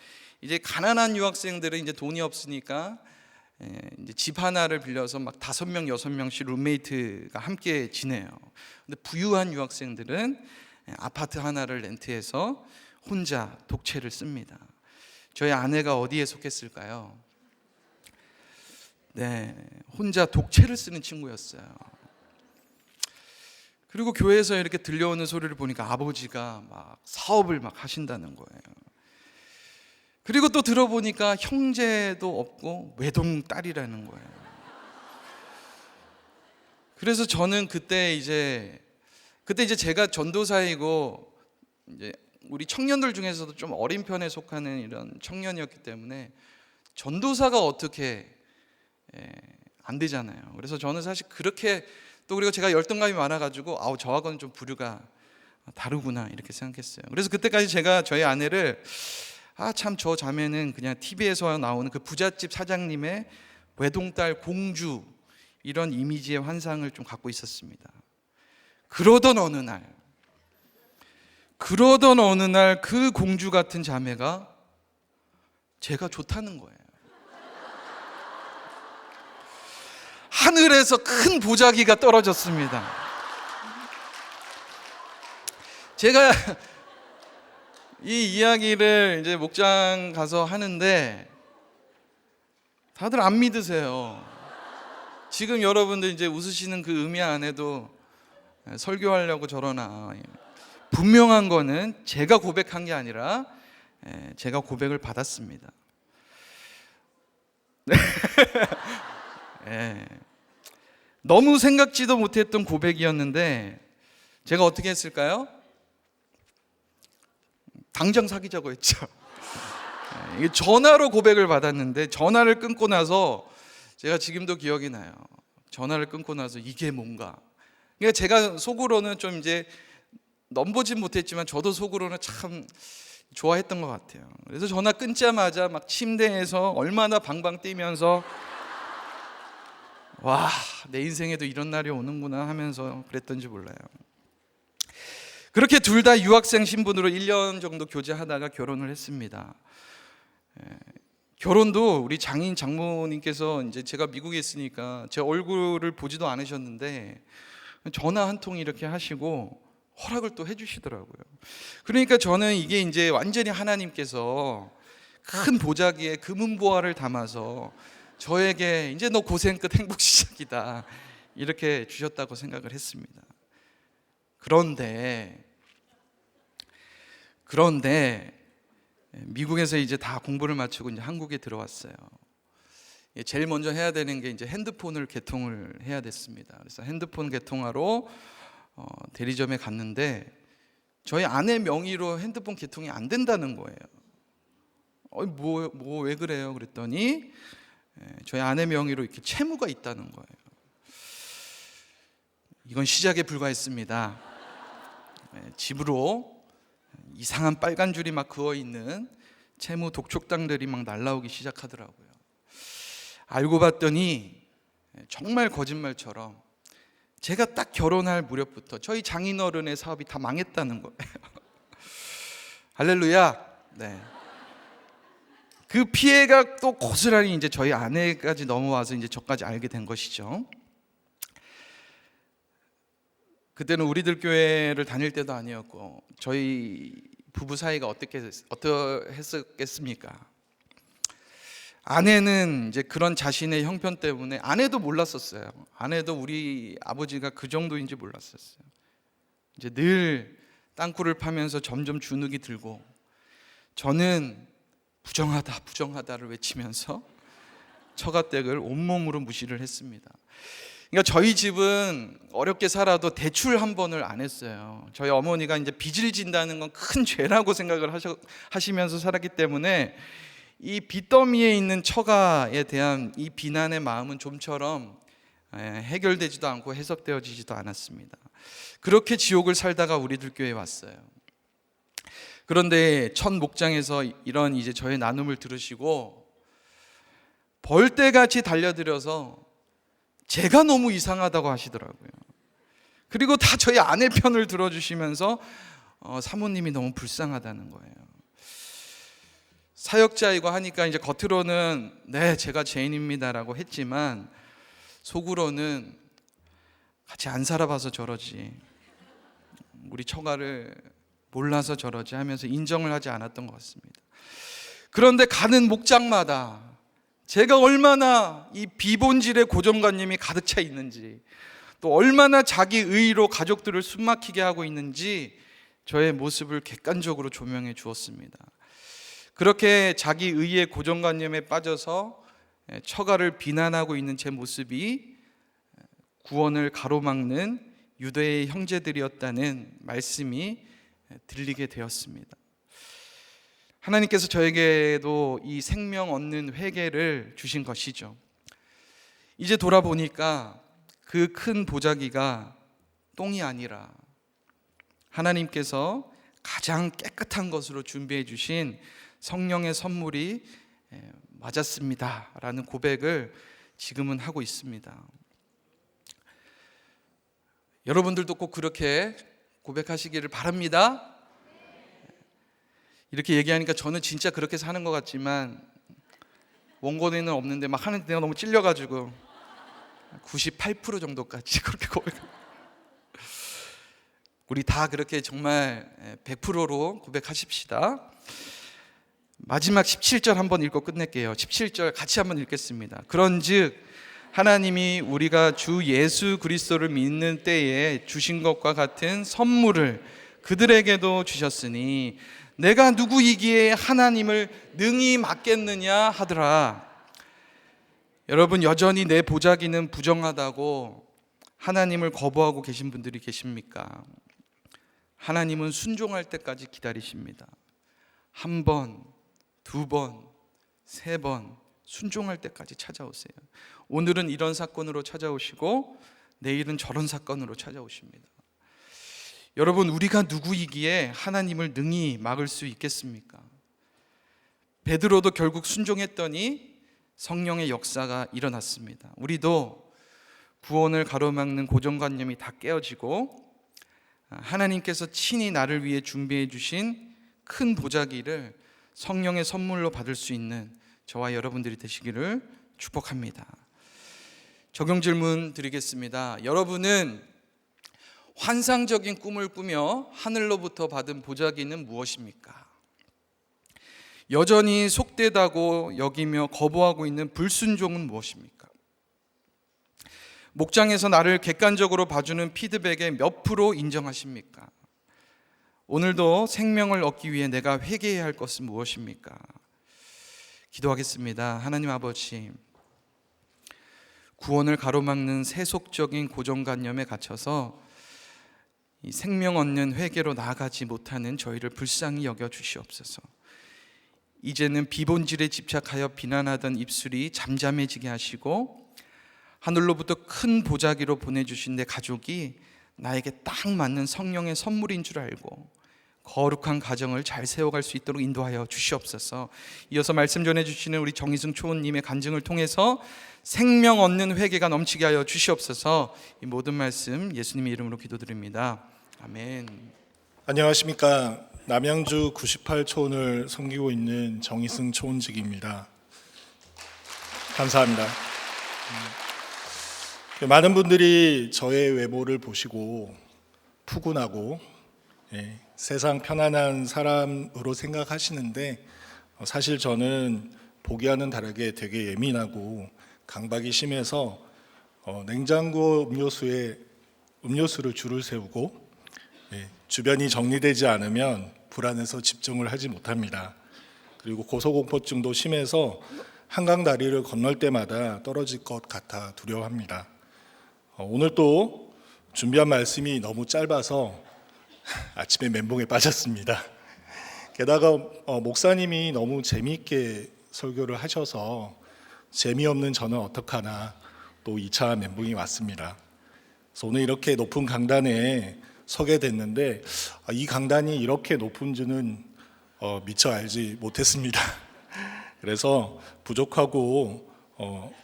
이제 가난한 유학생들은 이제 돈이 없으니까 이제 집 하나를 빌려서 막 5명, 6명씩 룸메이트가 함께 지내요. 근데 부유한 유학생들은 아파트 하나를 렌트해서 혼자 독채를 씁니다. 저희 아내가 어디에 속했을까요? 혼자 독채를 쓰는 친구였어요. 그리고 교회에서 이렇게 들려오는 소리를 보니까 아버지가 막 사업을 막 하신다는 거예요. 그리고 또 들어보니까 형제도 없고 외동딸이라는 거예요. 그래서 저는 그때 이제 제가 전도사이고 이제 우리 청년들 중에서도 좀 어린 편에 속하는 이런 청년이었기 때문에 전도사가 어떻게 안 되잖아요. 그래서 저는 사실 그렇게 또 그리고 제가 열등감이 많아가지고 저하고는 좀 부류가 다르구나 이렇게 생각했어요. 그래서 그때까지 제가 저희 아내를 참 저 자매는 그냥 TV에서 나오는 그 부잣집 사장님의 외동딸 공주 이런 이미지의 환상을 좀 갖고 있었습니다. 그러던 어느 날 그 공주 같은 자매가 제가 좋다는 거예요. 하늘에서 큰 보자기가 떨어졌습니다. 제가 이 이야기를 이제 목장 가서 하는데 다들 안 믿으세요. 지금 여러분들 이제 웃으시는 그 의미 안에도 설교하려고 저러나, 분명한 거는 제가 고백한 게 아니라 제가 고백을 받았습니다. 너무 생각지도 못했던 고백이었는데 제가 어떻게 했을까요? 당장 사귀자고 했죠. 전화로 고백을 받았는데 전화를 끊고 나서 제가 지금도 기억이 나요. 전화를 끊고 나서 이게 뭔가. 그러니까 제가 속으로는 좀 이제 넘보진 못했지만 저도 속으로는 참 좋아했던 것 같아요. 그래서 전화 끊자마자 막 침대에서 얼마나 방방 뛰면서 와, 내 인생에도 이런 날이 오는구나 하면서 그랬던지 몰라요. 그렇게 둘 다 유학생 신분으로 1년 정도 교제하다가 결혼을 했습니다. 결혼도 우리 장인 장모님께서 이제 제가 미국에 있으니까 제 얼굴을 보지도 않으셨는데 전화 한 통 이렇게 하시고 허락을 또 해주시더라고요. 그러니까 저는 이게 이제 완전히 하나님께서 큰 보자기에 금은 보화를 담아서 저에게 이제 너 고생 끝 행복 시작이다 이렇게 주셨다고 생각을 했습니다. 그런데 미국에서 이제 다 공부를 마치고 이제 한국에 들어왔어요. 제일 먼저 해야 되는 게 이제 핸드폰을 개통을 해야 됐습니다. 그래서 핸드폰 개통하러 대리점에 갔는데 저희 아내 명의로 핸드폰 개통이 안 된다는 거예요. 왜 그래요? 그랬더니 저희 아내 명의로 이렇게 채무가 있다는 거예요. 이건 시작에 불과했습니다. 집으로 이상한 빨간 줄이 막 그어 있는 채무 독촉당들이 막 날라오기 시작하더라고요. 알고 봤더니 정말 거짓말처럼 제가 딱 결혼할 무렵부터 저희 장인어른의 사업이 다 망했다는 거예요. 할렐루야. 네. 그 피해가 또 고스란히 이제 저희 아내까지 넘어와서 이제 저까지 알게 된 것이죠. 그때는 우리들 교회를 다닐 때도 아니었고 저희 부부 사이가 어떠했겠습니까? 아내는 이제 그런 자신의 형편 때문에 아내도 몰랐었어요. 아내도 우리 아버지가 그 정도인지 몰랐었어요. 이제 늘 땅굴을 파면서 점점 주눅이 들고 저는 부정하다를 외치면서 처가댁을 온몸으로 무시를 했습니다. 그러니까 저희 집은 어렵게 살아도 대출 한 번을 안 했어요. 저희 어머니가 이제 빚을 진다는 건 큰 죄라고 생각을 하시면서 살았기 때문에 이 빚더미에 있는 처가에 대한 이 비난의 마음은 좀처럼 해결되지도 않고 해석되어지지도 않았습니다. 그렇게 지옥을 살다가 우리들 교회에 왔어요. 그런데 첫 목장에서 이런 이제 저의 나눔을 들으시고 벌떼같이 달려들어서 제가 너무 이상하다고 하시더라고요. 그리고 다 저희 아내 편을 들어주시면서 사모님이 너무 불쌍하다는 거예요. 사역자이고 하니까 이제 겉으로는 네, 제가 죄인입니다라고 했지만 속으로는 같이 안 살아봐서 저러지, 우리 처가를 몰라서 저러지 하면서 인정을 하지 않았던 것 같습니다. 그런데 가는 목장마다 제가 얼마나 이 비본질의 고정관념이 가득 차 있는지, 또 얼마나 자기 의의로 가족들을 숨막히게 하고 있는지 저의 모습을 객관적으로 조명해 주었습니다. 그렇게 자기 의의 고정관념에 빠져서 처가를 비난하고 있는 제 모습이 구원을 가로막는 유대의 형제들이었다는 말씀이 들리게 되었습니다. 하나님께서 저에게도 이 생명 얻는 회개를 주신 것이죠. 이제 돌아보니까 그 큰 보자기가 똥이 아니라 하나님께서 가장 깨끗한 것으로 준비해 주신 성령의 선물이 맞았습니다 라는 고백을 지금은 하고 있습니다. 여러분들도 꼭 그렇게 고백하시기를 바랍니다. 이렇게 얘기하니까 저는 진짜 그렇게 사는 것 같지만 원고에는 없는데 막 하는데 내가 너무 찔려가지고 98% 정도까지 그렇게 고백합니다. 우리 다 그렇게 정말 100%로 고백하십시다. 마지막 17절 한번 읽고 끝낼게요. 17절 같이 한번 읽겠습니다. 그런즉 하나님이 우리가 주 예수 그리스도를 믿는 때에 주신 것과 같은 선물을 그들에게도 주셨으니 내가 누구이기에 하나님을 능히 막겠느냐 하더라. 여러분, 여전히 내 보자기는 부정하다고 하나님을 거부하고 계신 분들이 계십니까? 하나님은 순종할 때까지 기다리십니다. 한 번, 두 번, 세 번 순종할 때까지 찾아오세요. 오늘은 이런 사건으로 찾아오시고 내일은 저런 사건으로 찾아오십니다. 여러분, 우리가 누구이기에 하나님을 능히 막을 수 있겠습니까? 베드로도 결국 순종했더니 성령의 역사가 일어났습니다. 우리도 구원을 가로막는 고정관념이 다 깨어지고 하나님께서 친히 나를 위해 준비해 주신 큰 보자기를 성령의 선물로 받을 수 있는 저와 여러분들이 되시기를 축복합니다. 적용 질문 드리겠습니다. 여러분은 환상적인 꿈을 꾸며 하늘로부터 받은 보자기는 무엇입니까? 여전히 속되다고 여기며 거부하고 있는 불순종은 무엇입니까? 목장에서 나를 객관적으로 봐주는 피드백에 몇 프로 인정하십니까? 오늘도 생명을 얻기 위해 내가 회개해야 할 것은 무엇입니까? 기도하겠습니다. 하나님 아버지, 구원을 가로막는 세속적인 고정관념에 갇혀서 이 생명 얻는 회개로 나아가지 못하는 저희를 불쌍히 여겨 주시옵소서. 이제는 비본질에 집착하여 비난하던 입술이 잠잠해지게 하시고 하늘로부터 큰 보자기로 보내주신 내 가족이 나에게 딱 맞는 성령의 선물인 줄 알고 거룩한 가정을 잘 세워갈 수 있도록 인도하여 주시옵소서. 이어서 말씀 전해주시는 우리 정희승 초원님의 간증을 통해서 생명 얻는 회개가 넘치게 하여 주시옵소서. 이 모든 말씀 예수님의 이름으로 기도드립니다. 아멘. 안녕하십니까. 남양주 98초원을 섬기고 있는 정희승 초원직입니다. 감사합니다. 많은 분들이 저의 외모를 보시고 푸근하고 세상 편안한 사람으로 생각하시는데 사실 저는 보기와는 다르게 되게 예민하고 강박이 심해서 냉장고 음료수에 음료수를 줄을 세우고 주변이 정리되지 않으면 불안해서 집중을 하지 못합니다. 그리고 고소공포증도 심해서 한강 다리를 건널 때마다 떨어질 것 같아 두려워합니다. 오늘 또 준비한 말씀이 너무 짧아서 아침에 멘붕에 빠졌습니다. 게다가 목사님이 너무 재미있게 설교를 하셔서 재미없는 저는 어떡하나 또 2차 멘붕이 왔습니다. 그래서 오늘 이렇게 높은 강단에 서게 됐는데 이 강단이 이렇게 높은지는 미처 알지 못했습니다. 그래서 부족하고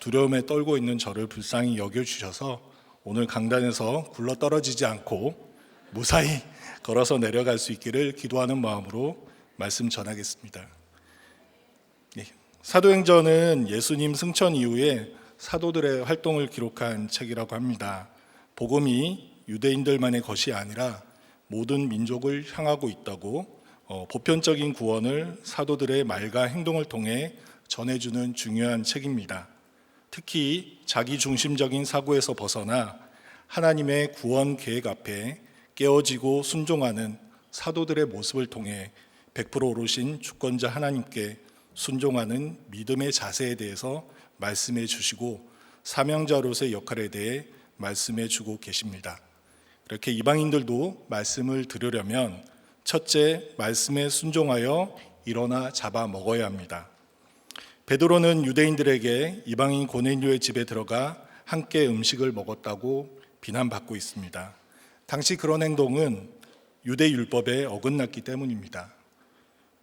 두려움에 떨고 있는 저를 불쌍히 여겨주셔서 오늘 강단에서 굴러 떨어지지 않고 무사히 걸어서 내려갈 수 있기를 기도하는 마음으로 말씀 전하겠습니다. 사도행전은 예수님 승천 이후에 사도들의 활동을 기록한 책이라고 합니다. 복음이 유대인들만의 것이 아니라 모든 민족을 향하고 있다고 보편적인 구원을 사도들의 말과 행동을 통해 전해주는 중요한 책입니다. 특히 자기 중심적인 사고에서 벗어나 하나님의 구원 계획 앞에 깨어지고 순종하는 사도들의 모습을 통해 100% 오르신 주권자 하나님께 순종하는 믿음의 자세에 대해서 말씀해 주시고 사명자로서의 역할에 대해 말씀해 주고 계십니다. 이렇게 이방인들도 말씀을 들으려면 첫째, 말씀에 순종하여 일어나 잡아 먹어야 합니다. 베드로는 유대인들에게 이방인 고넬료의 집에 들어가 함께 음식을 먹었다고 비난받고 있습니다. 당시 그런 행동은 유대 율법에 어긋났기 때문입니다.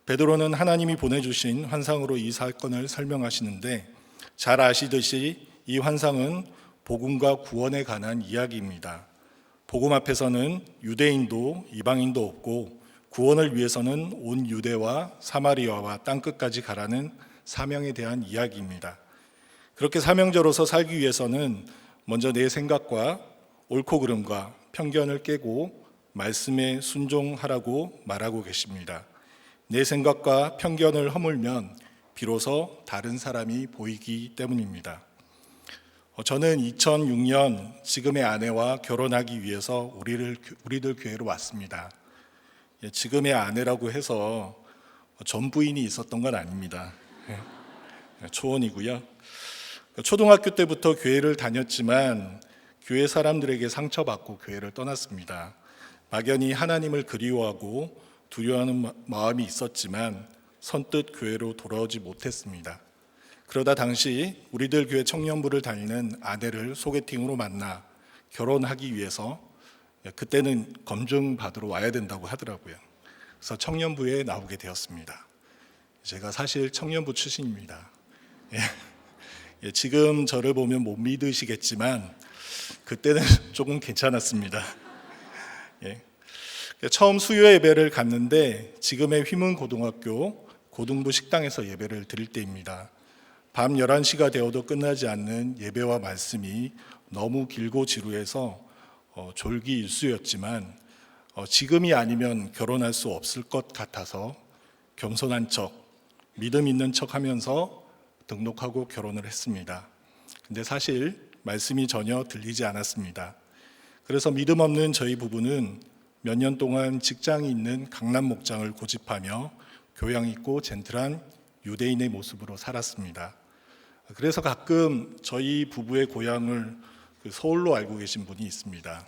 베드로는 하나님이 보내주신 환상으로 이 사건을 설명하시는데 잘 아시듯이 이 환상은 복음과 구원에 관한 이야기입니다. 복음 앞에서는 유대인도 이방인도 없고 구원을 위해서는 온 유대와 사마리아와 땅끝까지 가라는 사명에 대한 이야기입니다. 그렇게 사명자로서 살기 위해서는 먼저 내 생각과 옳고 그름과 편견을 깨고 말씀에 순종하라고 말하고 계십니다. 내 생각과 편견을 허물면 비로소 다른 사람이 보이기 때문입니다. 저는 2006년 지금의 아내와 결혼하기 위해서 우리들 교회로 왔습니다. 지금의 아내라고 해서 전 부인이 있었던 건 아닙니다. 초원이고요. 초등학교 때부터 교회를 다녔지만 교회 사람들에게 상처받고 교회를 떠났습니다. 막연히 하나님을 그리워하고 두려워하는 마음이 있었지만 선뜻 교회로 돌아오지 못했습니다. 그러다 당시 우리들 교회 청년부를 다니는 아내를 소개팅으로 만나 결혼하기 위해서 그때는 검증 받으러 와야 된다고 하더라고요. 그래서 청년부에 나오게 되었습니다. 제가 사실 청년부 출신입니다. 지금 저를 보면 못 믿으시겠지만 그때는 조금 괜찮았습니다. 처음 수요 예배를 갔는데 지금의 휘문고등학교 고등부 식당에서 예배를 드릴 때입니다. 밤 11시가 되어도 끝나지 않는 예배와 말씀이 너무 길고 지루해서 졸기일수였지만 지금이 아니면 결혼할 수 없을 것 같아서 겸손한 척, 믿음 있는 척 하면서 등록하고 결혼을 했습니다. 근데 사실 말씀이 전혀 들리지 않았습니다. 그래서 믿음 없는 저희 부부는 몇 년 동안 직장이 있는 강남 목장을 고집하며 교양 있고 젠틀한 유대인의 모습으로 살았습니다. 그래서 가끔 저희 부부의 고향을 서울로 알고 계신 분이 있습니다.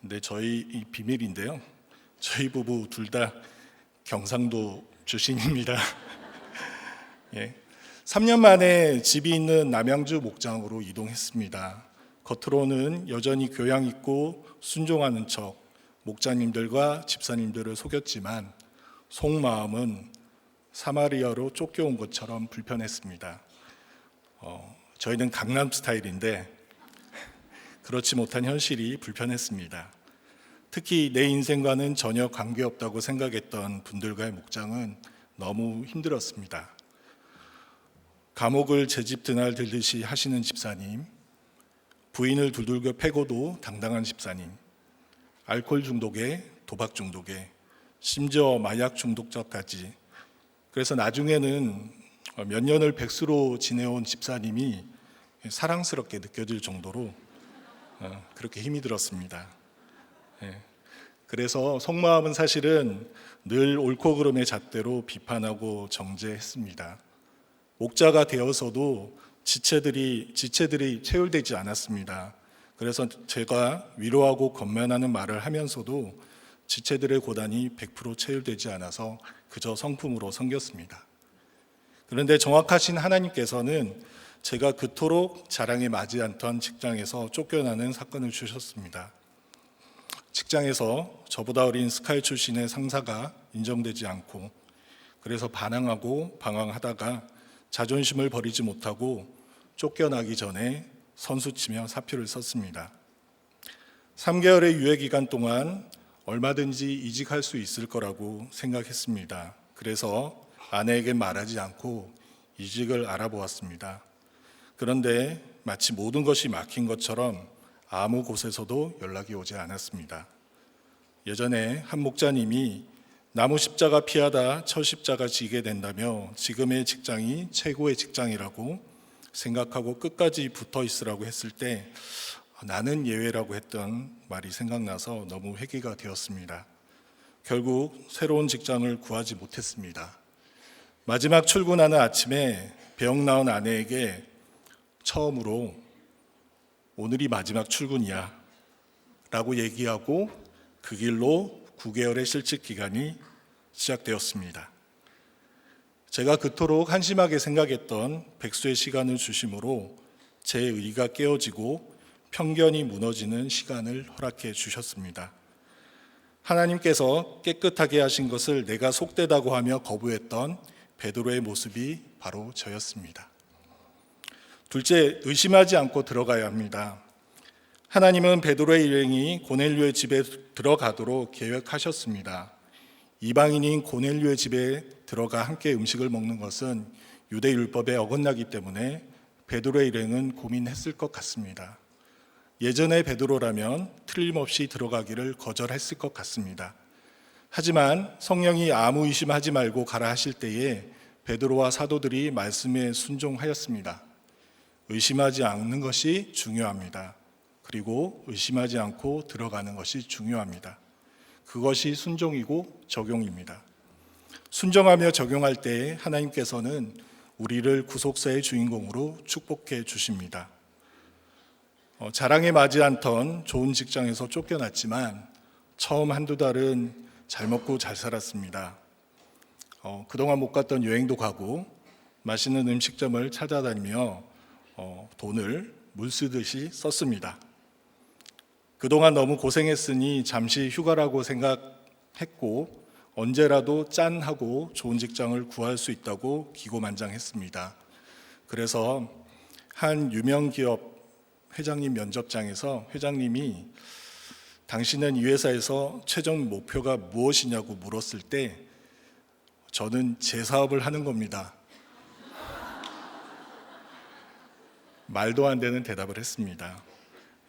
근데 저희 비밀인데요. 저희 부부 둘 다 경상도 출신입니다. 3년 만에 집이 있는 남양주 목장으로 이동했습니다. 겉으로는 여전히 교양 있고 순종하는 척 목자님들과 집사님들을 속였지만 속마음은 사마리아로 쫓겨온 것처럼 불편했습니다. 저희는 강남 스타일인데 그렇지 못한 현실이 불편했습니다. 특히 내 인생과는 전혀 관계없다고 생각했던 분들과의 목장은 너무 힘들었습니다. 감옥을 제 집 드날 들듯이 하시는 집사님, 부인을 둘둘겨 패고도 당당한 집사님, 알코올 중독에 도박 중독에 심지어 마약 중독자까지. 그래서 나중에는 몇 년을 백수로 지내온 집사님이 사랑스럽게 느껴질 정도로 그렇게 힘이 들었습니다. 그래서 속마음은 사실은 늘 옳고 그름의 잣대로 비판하고 정죄했습니다. 목자가 되어서도 지체들이 체휼되지 않았습니다. 그래서 제가 위로하고 권면하는 말을 하면서도 지체들의 고단이 100% 체휼되지 않아서 그저 성품으로 섬겼습니다. 그런데 정확하신 하나님께서는 제가 그토록 자랑에 맞지 않던 직장에서 쫓겨나는 사건을 주셨습니다. 직장에서 저보다 어린 스카이 출신의 상사가 인정되지 않고 그래서 반항하고 방황하다가 자존심을 버리지 못하고 쫓겨나기 전에 선수치며 사표를 썼습니다. 3개월의 유예 기간 동안 얼마든지 이직할 수 있을 거라고 생각했습니다. 그래서 아내에게 말하지 않고 이직을 알아보았습니다. 그런데 마치 모든 것이 막힌 것처럼 아무 곳에서도 연락이 오지 않았습니다. 예전에 한 목자님이 나무 십자가 피하다 첫 십자가 지게 된다며 지금의 직장이 최고의 직장이라고 생각하고 끝까지 붙어 있으라고 했을 때 나는 예외라고 했던 말이 생각나서 너무 회개가 되었습니다. 결국 새로운 직장을 구하지 못했습니다. 마지막 출근하는 아침에 병 나은 아내에게 처음으로 오늘이 마지막 출근이야 라고 얘기하고 그 길로 9개월의 실직 기간이 시작되었습니다. 제가 그토록 한심하게 생각했던 백수의 시간을 주심으로 제 의가 깨어지고 편견이 무너지는 시간을 허락해 주셨습니다. 하나님께서 깨끗하게 하신 것을 내가 속되다고 하며 거부했던 베드로의 모습이 바로 저였습니다. 둘째, 의심하지 않고 들어가야 합니다. 하나님은 베드로의 일행이 고넬료의 집에 들어가도록 계획하셨습니다. 이방인인 고넬료의 집에 들어가 함께 음식을 먹는 것은 유대 율법에 어긋나기 때문에 베드로의 일행은 고민했을 것 같습니다. 예전의 베드로라면 틀림없이 들어가기를 거절했을 것 같습니다. 하지만 성령이 아무 의심하지 말고 가라 하실 때에 베드로와 사도들이 말씀에 순종하였습니다. 의심하지 않는 것이 중요합니다. 그리고 의심하지 않고 들어가는 것이 중요합니다. 그것이 순종이고 적용입니다. 순종하며 적용할 때 하나님께서는 우리를 구속사의 주인공으로 축복해 주십니다. 자랑에 맞지 않던 좋은 직장에서 쫓겨났지만 처음 한두 달은 잘 먹고 잘 살았습니다. 그동안 못 갔던 여행도 가고 맛있는 음식점을 찾아다니며 돈을 물 쓰듯이 썼습니다. 그동안 너무 고생했으니 잠시 휴가라고 생각했고 언제라도 짠 하고 좋은 직장을 구할 수 있다고 기고만장했습니다. 그래서 한 유명 기업 회장님 면접장에서 회장님이 당신은 이 회사에서 최종 목표가 무엇이냐고 물었을 때 저는 제 사업을 하는 겁니다. 말도 안 되는 대답을 했습니다.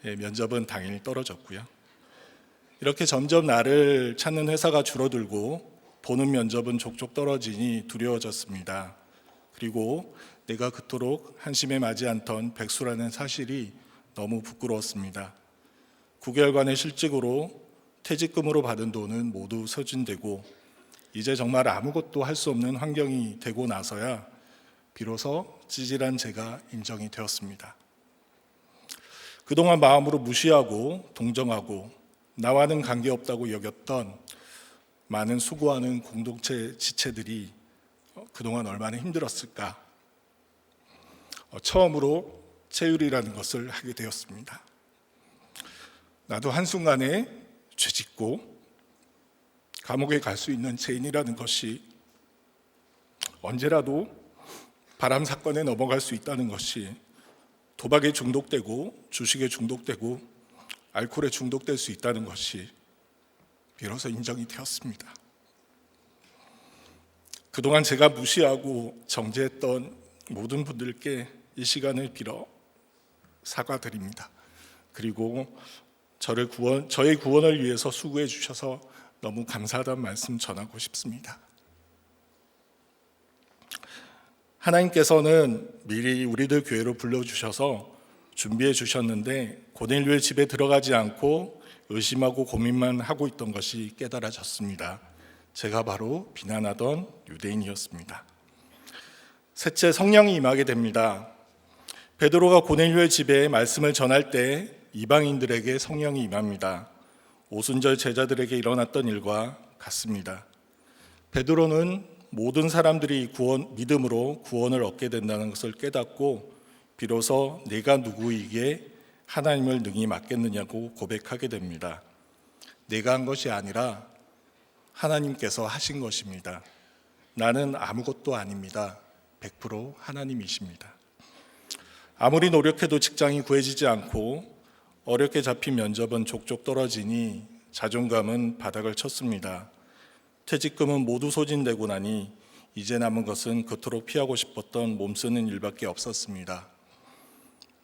면접은 당연히 떨어졌고요. 이렇게 점점 나를 찾는 회사가 줄어들고 보는 면접은 족족 떨어지니 두려워졌습니다. 그리고 내가 그토록 한심에 맞지 않던 백수라는 사실이 너무 부끄러웠습니다. 9개월간의 실직으로 퇴직금으로 받은 돈은 모두 소진되고 이제 정말 아무것도 할 수 없는 환경이 되고 나서야 비로소 찌질한 제가 인정이 되었습니다. 그동안 마음으로 무시하고 동정하고 나와는 관계없다고 여겼던 많은 수고하는 공동체 지체들이 그동안 얼마나 힘들었을까. 처음으로 체휼이라는 것을 하게 되었습니다. 나도 한순간에 죄짓고 감옥에 갈 수 있는 죄인이라는 것이 언제라도 바람 사건에 넘어갈 수 있다는 것이 도박에 중독되고 주식에 중독되고 알코올에 중독될 수 있다는 것이 비로소 인정이 되었습니다. 그동안 제가 무시하고 정죄했던 모든 분들께 이 시간을 빌어 사과드립니다. 그리고 저의 구원을 위해서 수고해 주셔서 너무 감사하다는 말씀 전하고 싶습니다. 하나님께서는 미리 우리들 교회로 불러주셔서 준비해 주셨는데 고넬료의 집에 들어가지 않고 의심하고 고민만 하고 있던 것이 깨달아졌습니다. 제가 바로 비난하던 유대인이었습니다. 셋째, 성령이 임하게 됩니다. 베드로가 고넬료의 집에 말씀을 전할 때 이방인들에게 성령이 임합니다. 오순절 제자들에게 일어났던 일과 같습니다. 베드로는 모든 사람들이 믿음으로 구원을 얻게 된다는 것을 깨닫고 비로소 내가 누구에게 하나님을 능히 맡겠느냐고 고백하게 됩니다. 내가 한 것이 아니라 하나님께서 하신 것입니다. 나는 아무것도 아닙니다. 100% 하나님이십니다. 아무리 노력해도 직장이 구해지지 않고 어렵게 잡힌 면접은 족족 떨어지니 자존감은 바닥을 쳤습니다. 퇴직금은 모두 소진되고 나니 이제 남은 것은 그토록 피하고 싶었던 몸쓰는 일밖에 없었습니다.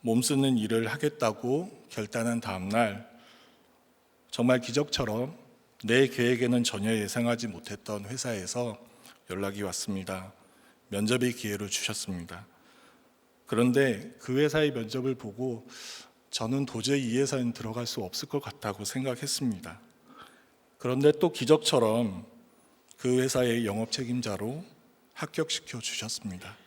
몸쓰는 일을 하겠다고 결단한 다음 날 정말 기적처럼 내 계획에는 전혀 예상하지 못했던 회사에서 연락이 왔습니다. 면접의 기회를 주셨습니다. 그런데 그 회사의 면접을 보고 저는 도저히 이 회사에 들어갈 수 없을 것 같다고 생각했습니다. 그런데 또 기적처럼 그 회사의 영업 책임자로 합격시켜 주셨습니다.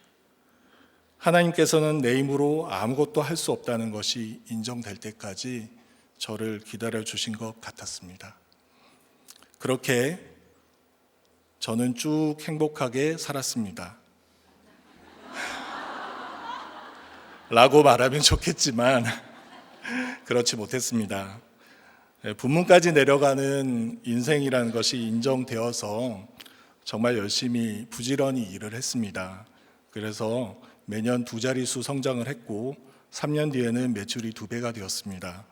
하나님께서는 내 힘으로 아무것도 할 수 없다는 것이 인정될 때까지 저를 기다려 주신 것 같았습니다. 그렇게 저는 쭉 행복하게 살았습니다. 라고 말하면 좋겠지만 그렇지 못했습니다. 분문까지 내려가는 인생이라는 것이 인정되어서 정말 열심히 부지런히 일을 했습니다. 그래서 매년 2자릿수 성장을 했고 3년 뒤에는 매출이 2배가 되었습니다.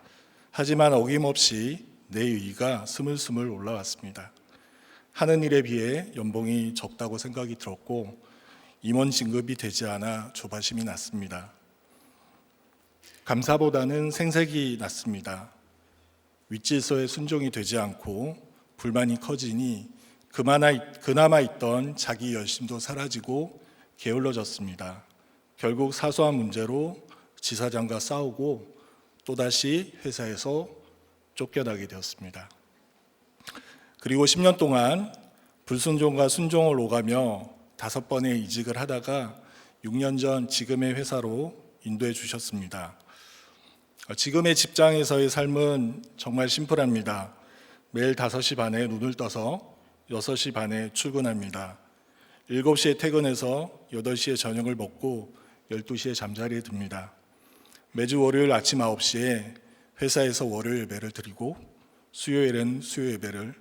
하지만 어김없이 내 의의가 스물스물 올라왔습니다. 하는 일에 비해 연봉이 적다고 생각이 들었고 임원 진급이 되지 않아 조바심이 났습니다. 감사보다는 생색이 났습니다. 윗질서에 순종이 되지 않고 불만이 커지니 그나마 있던 자기 열심도 사라지고 게을러졌습니다. 결국 사소한 문제로 지사장과 싸우고 또다시 회사에서 쫓겨나게 되었습니다. 그리고 10년 동안 불순종과 순종을 오가며 5번의 이직을 하다가 6년 전 지금의 회사로 인도해 주셨습니다. 지금의 직장에서의 삶은 정말 심플합니다. 매일 5시 반에 눈을 떠서 6시 반에 출근합니다. 7시에 퇴근해서 8시에 저녁을 먹고 12시에 잠자리에 듭니다. 매주 월요일 아침 9시에 회사에서 월요일 예배를 드리고 수요일에는 수요 예배를,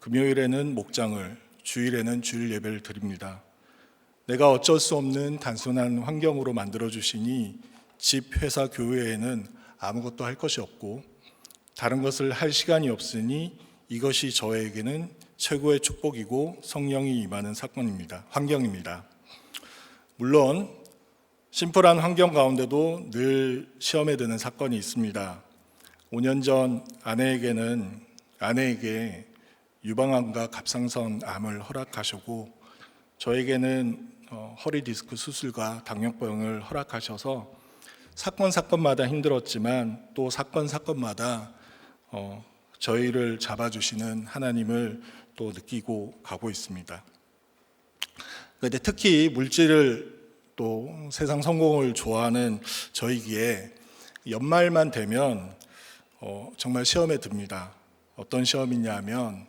금요일에는 목장을, 주일에는 주일 예배를 드립니다. 내가 어쩔 수 없는 단순한 환경으로 만들어 주시니 집, 회사, 교회에는 아무것도 할 것이 없고 다른 것을 할 시간이 없으니 이것이 저에게는 최고의 축복이고 성령이 임하는 환경입니다. 물론 심플한 환경 가운데도 늘 시험에 드는 사건이 있습니다. 5년 전 아내에게 유방암과 갑상선 암을 허락하시고 저에게는 허리 디스크 수술과 당뇨병을 허락하셔서 사건마다 힘들었지만 또 사건마다 저희를 잡아주시는 하나님을 또 느끼고 가고 있습니다. 그런데 특히 물질을 또 세상 성공을 좋아하는 저희기에 연말만 되면 정말 시험에 듭니다. 어떤 시험이냐 하면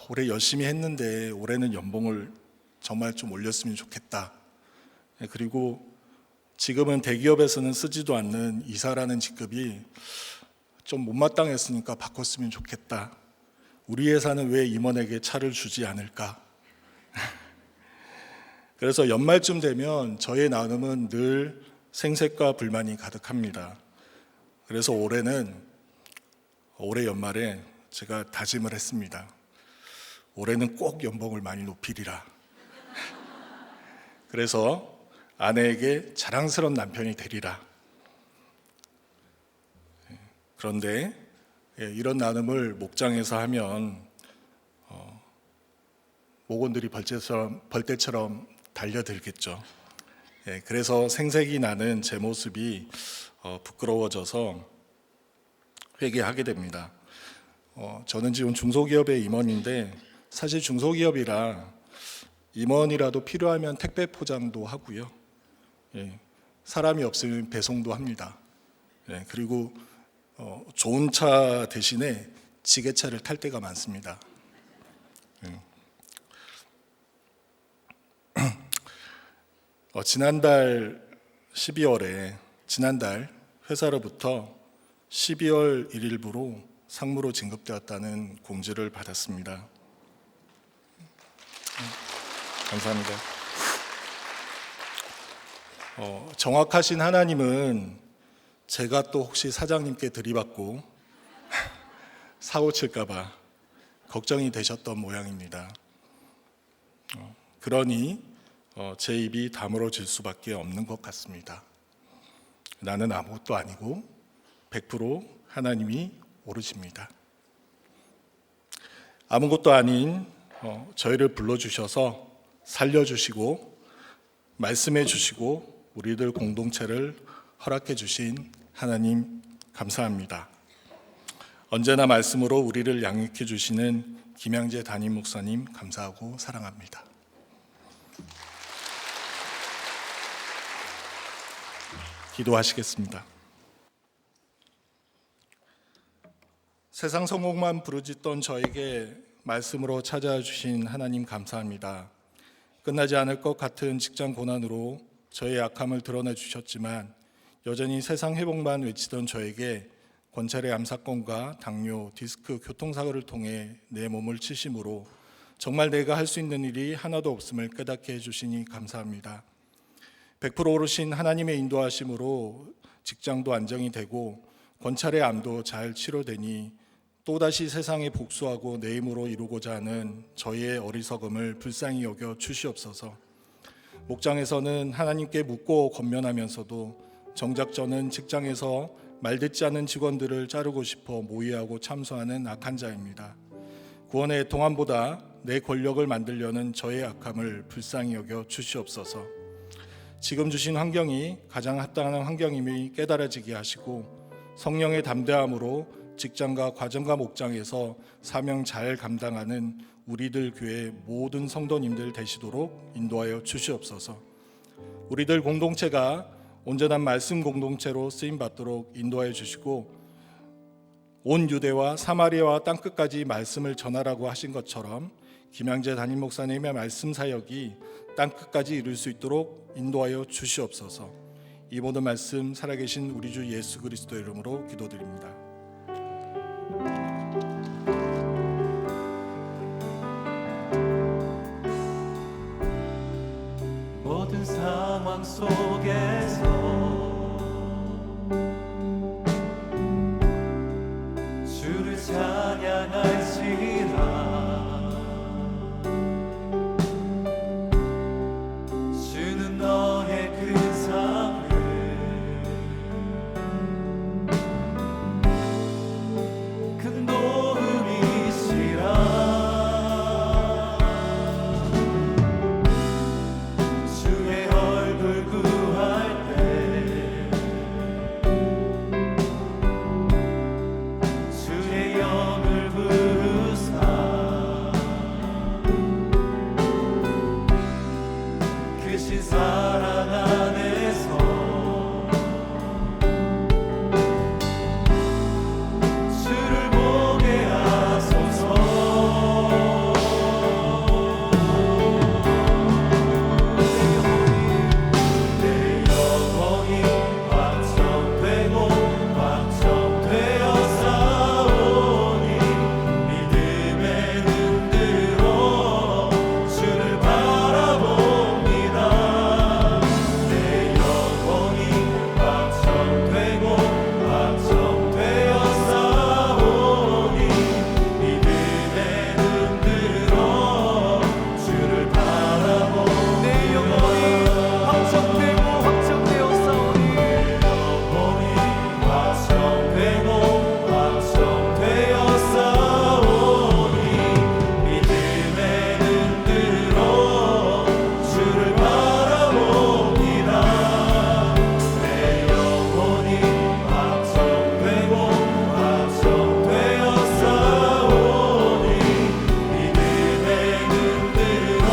올해 열심히 했는데 올해는 연봉을 정말 좀 올렸으면 좋겠다. 그리고 지금은 대기업에서는 쓰지도 않는 이사라는 직급이 좀 못마땅했으니까 바꿨으면 좋겠다. 우리 회사는 왜 임원에게 차를 주지 않을까? 그래서 연말쯤 되면 저의 나눔은 늘 생색과 불만이 가득합니다. 그래서 올해 연말에 제가 다짐을 했습니다. 올해는 꼭 연봉을 많이 높이리라. 그래서 아내에게 자랑스러운 남편이 되리라. 그런데 이런 나눔을 목장에서 하면 목원들이 벌떼처럼 달려들겠죠. 그래서 생색이 나는 제 모습이 부끄러워져서 회개하게 됩니다. 저는 지금 중소기업의 임원인데 사실 중소기업이라 임원이라도 필요하면 택배 포장도 하고요. 사람이 없으면 배송도 합니다. 그리고 좋은 차 대신에 지게차를 탈 때가 많습니다. 지난달 회사로부터 12월 1일부로 상무로 진급되었다는 공지를 받았습니다. 감사합니다. 정확하신 하나님은 제가 또 혹시 사장님께 들이받고 사고 칠까 봐 걱정이 되셨던 모양입니다. 그러니 제 입이 다물어질 수밖에 없는 것 같습니다. 나는 아무것도 아니고 100% 하나님이 오르십니다. 아무것도 아닌 저희를 불러주셔서 살려주시고 말씀해 주시고 우리들 공동체를 허락해 주신 하나님 감사합니다. 언제나 말씀으로 우리를 양육해 주시는 김양재 담임 목사님 감사하고 사랑합니다. 기도하시겠습니다. 세상 성공만 부르짖던 저에게 말씀으로 찾아와 주신 하나님 감사합니다. 끝나지 않을 것 같은 직장 고난으로 저의 약함을 드러내 주셨지만 여전히 세상 회복만 외치던 저에게 권찰의 암 사건과 당뇨, 디스크, 교통사고를 통해 내 몸을 치심으로 정말 내가 할 수 있는 일이 하나도 없음을 깨닫게 해주시니 감사합니다. 100% 오르신 하나님의 인도하심으로 직장도 안정이 되고 권찰의 암도 잘 치료되니 또다시 세상에 복수하고 내 힘으로 이루고자 하는 저희의 어리석음을 불쌍히 여겨 주시옵소서. 목장에서는 하나님께 묻고 권면하면서도 정작 저는 직장에서 말듣지 않는 직원들을 자르고 싶어 모의하고 참소하는 악한 자입니다. 구원의 애통함보다 내 권력을 만들려는 저의 악함을 불쌍히 여겨 주시옵소서. 지금 주신 환경이 가장 합당한 환경임이 깨달아지게 하시고 성령의 담대함으로 직장과 과정과 목장에서 사명 잘 감당하는 우리들 교회 모든 성도님들 되시도록 인도하여 주시옵소서. 우리들 공동체가 온전한 말씀 공동체로 쓰임 받도록 인도하여 주시고 온 유대와 사마리아와 땅끝까지 말씀을 전하라고 하신 것처럼 김양재 담임 목사님의 말씀 사역이 땅끝까지 이룰 수 있도록 인도하여 주시옵소서. 이 모든 말씀 살아계신 우리 주 예수 그리스도 이름으로 기도드립니다. 모든 상황 속에서 주를 찬양할지라. 주는 너의 그 삶을 큰 도움이시라. 주의 얼굴 구할 때 주의 영을 부으사 크신 사랑 안에서 주를 보게 하소서. 내 영혼이 확정되고 확정되어 싸우니 믿음의 눈으로 주를 바라봅니다. 내 영혼이 확정되고 확정되어 싸우니 믿음의 눈으로 주를 바라봅니다. 내 영혼이 확정되고 확정되어 싸우니 영혼이 확정되고 확정되어 싸우니 믿음의 눈으로 주를 바라봅니다. 내 영혼이 확정되고 확정되어 싸우니 믿음의 눈으로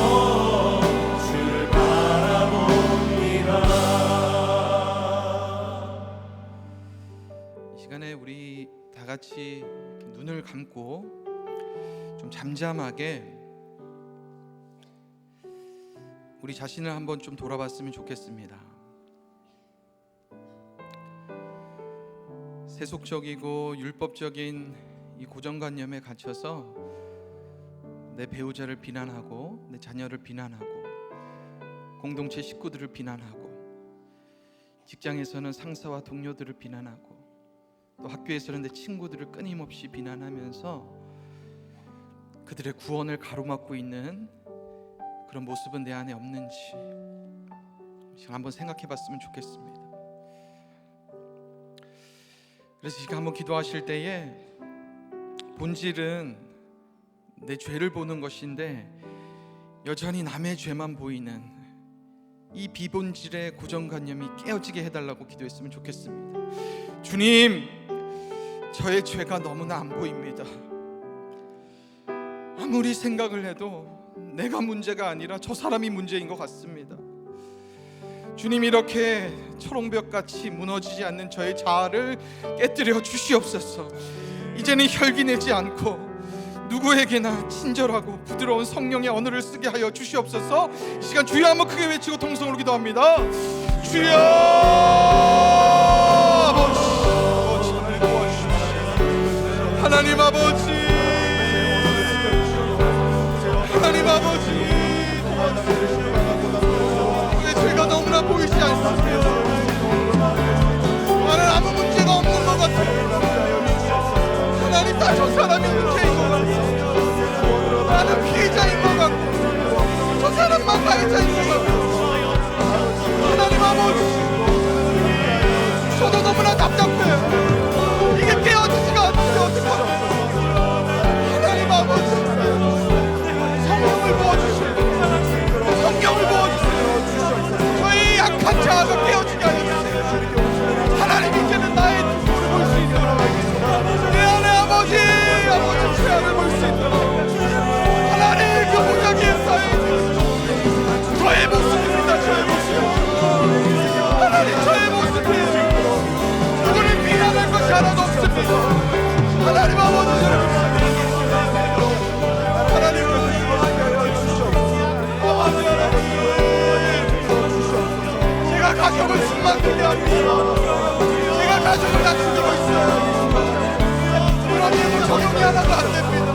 주를 바라봅니다. 이 시간에 우리 다 같이 이렇게 눈을 감고 좀 잠잠하게 우리 자신을 한번 좀 돌아봤으면 좋겠습니다. 세속적이고 율법적인 이 고정관념에 갇혀서 내 배우자를 비난하고 내 자녀를 비난하고 공동체 식구들을 비난하고 직장에서는 상사와 동료들을 비난하고 또 학교에서는 내 친구들을 끊임없이 비난하면서 그들의 구원을 가로막고 있는 그런 모습은 내 안에 없는지 지금 한번 생각해 봤으면 좋겠습니다. 그래서 지금 한번 기도하실 때에 본질은 내 죄를 보는 것인데 여전히 남의 죄만 보이는 이 비본질의 고정관념이 깨어지게 해달라고 기도했으면 좋겠습니다. 주님, 저의 죄가 너무나 안 보입니다. 아무리 생각을 해도 내가 문제가 아니라 저 사람이 문제인 것 같습니다. 주님, 이렇게 초롱벽같이 무너지지 않는 저의 자아를 깨뜨려 주시옵소서. 이제는 혈기 내지 않고 누구에게나 친절하고 부드러운 성령의 언어를 쓰게 하여 주시옵소서. 이 시간 주여 한번 크게 외치고 통성으로 기도합니다. 주여 아버지, 하나님 아버지, 하나님 아버지, 우리의 죄가 너무나 보이지 않습니다. 나는 아무 문제가 없는 것 같아요. 하나님, 다 저 사람이 문제인 것 같아요. 나는 피해자인 것 같고 저 사람만 가해자인 것 같고 하나님 아버지, 저도 너무나 답답해요. 이게 깨어지지가 않는데 어떡합니까? 하나님 아버지, 성령을 부어주시고 성경을 부어주시고 저희 약한 자아가 깨어지게 하여주세요. 하나님, 이제는 나의 두부를 볼 수 있도록 내 안에 아버지 죄악을 볼 수 있도록 하나님, 그 무작위의 사이 저의 모습입니다. 저의 모습, 하나님, 저의 모습이에요. 누구를 비난할 것이 하나도 없습니다. 하나님 아버지, 하나님 제가 제가 가족을 숨막히게 합니다. 제가 가족을 다 죽이고 있어요. 그런 일도 적용이 하나도 안 됩니다.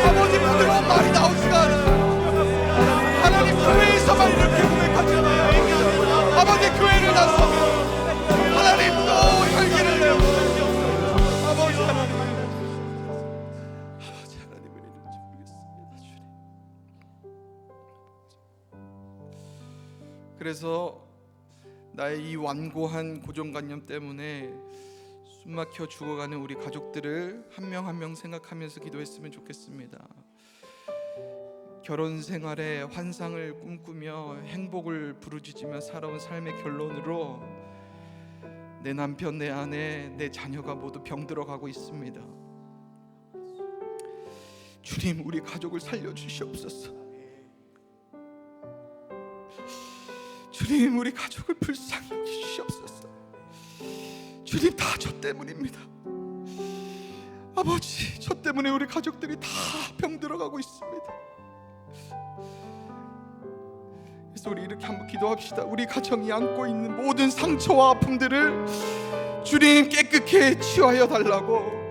아버지 부드러운 말이 나오지가 않아요. 하나님 교회에서만 이렇게 고백하잖아요. 아버지 교회를 나서면 하나님 또 열기를 내요. 아버지 하나님을 이런지 모르겠습니다. 주님. 그래서 나의 이 완고한 고정관념 때문에 숨막혀 죽어가는 우리 가족들을 한 명 한 명 생각하면서 기도했으면 좋겠습니다. 결혼 생활에 환상을 꿈꾸며 행복을 부르짖으며 살아온 삶의 결론으로 내 남편, 내 아내, 내 자녀가 모두 병들어가고 있습니다. 주님, 우리 가족을 살려주시옵소서. 주님, 우리 가족을 불쌍히 여기시옵소서. 주님, 다 저 때문입니다. 아버지, 저 때문에 우리 가족들이 다 병들어가고 있습니다. 그래서 우리 이렇게 한번 기도합시다. 우리 가정이 안고 있는 모든 상처와 아픔들을 주님 깨끗게 치유하여 달라고,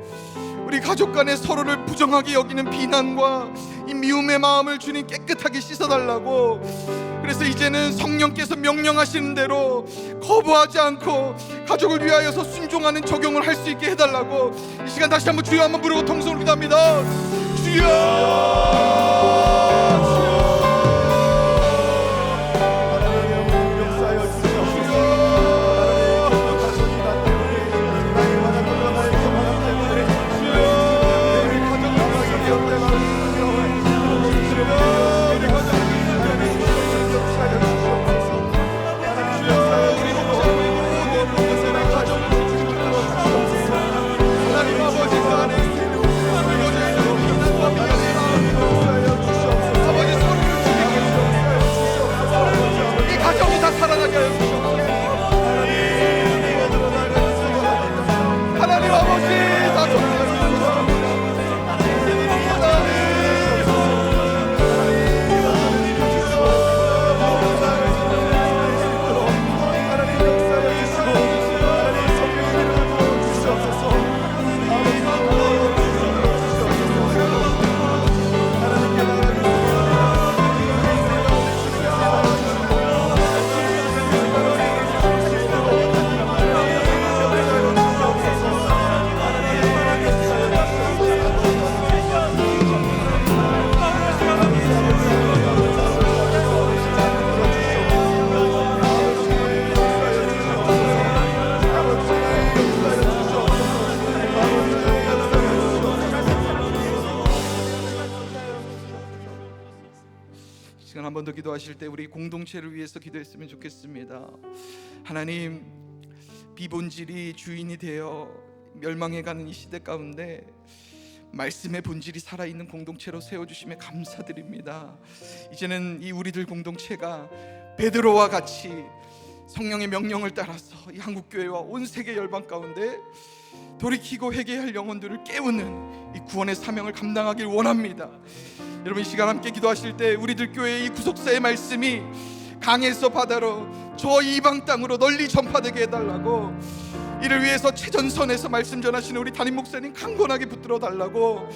우리 가족 간에 서로를 부정하게 여기는 비난과 이 미움의 마음을 주님 깨끗하게 씻어달라고, 그래서 이제는 성령께서 명령하시는 대로 거부하지 않고 가족을 위하여서 순종하는 적용을 할 수 있게 해달라고 이 시간 다시 한번 주여 한번 부르고 통성으로 기도합니다. 주여! 시간 한 번 더 기도하실 때 우리 공동체를 위해서 기도했으면 좋겠습니다. 하나님, 비본질이 주인이 되어 멸망해가는 이 시대 가운데 말씀의 본질이 살아있는 공동체로 세워주심에 감사드립니다. 이제는 이 우리들 공동체가 베드로와 같이 성령의 명령을 따라서 이 한국교회와 온 세계 열방 가운데 돌이키고 회개할 영혼들을 깨우는 이 구원의 사명을 감당하길 원합니다. 여러분, 이 시간 함께 기도하실 때 우리들 교회의 이 구속사의 말씀이 강에서 바다로 저 이방 땅으로 널리 전파되게 해달라고, 이를 위해서 최전선에서 말씀 전하시는 우리 담임 목사님 강건하게 붙들어 달라고,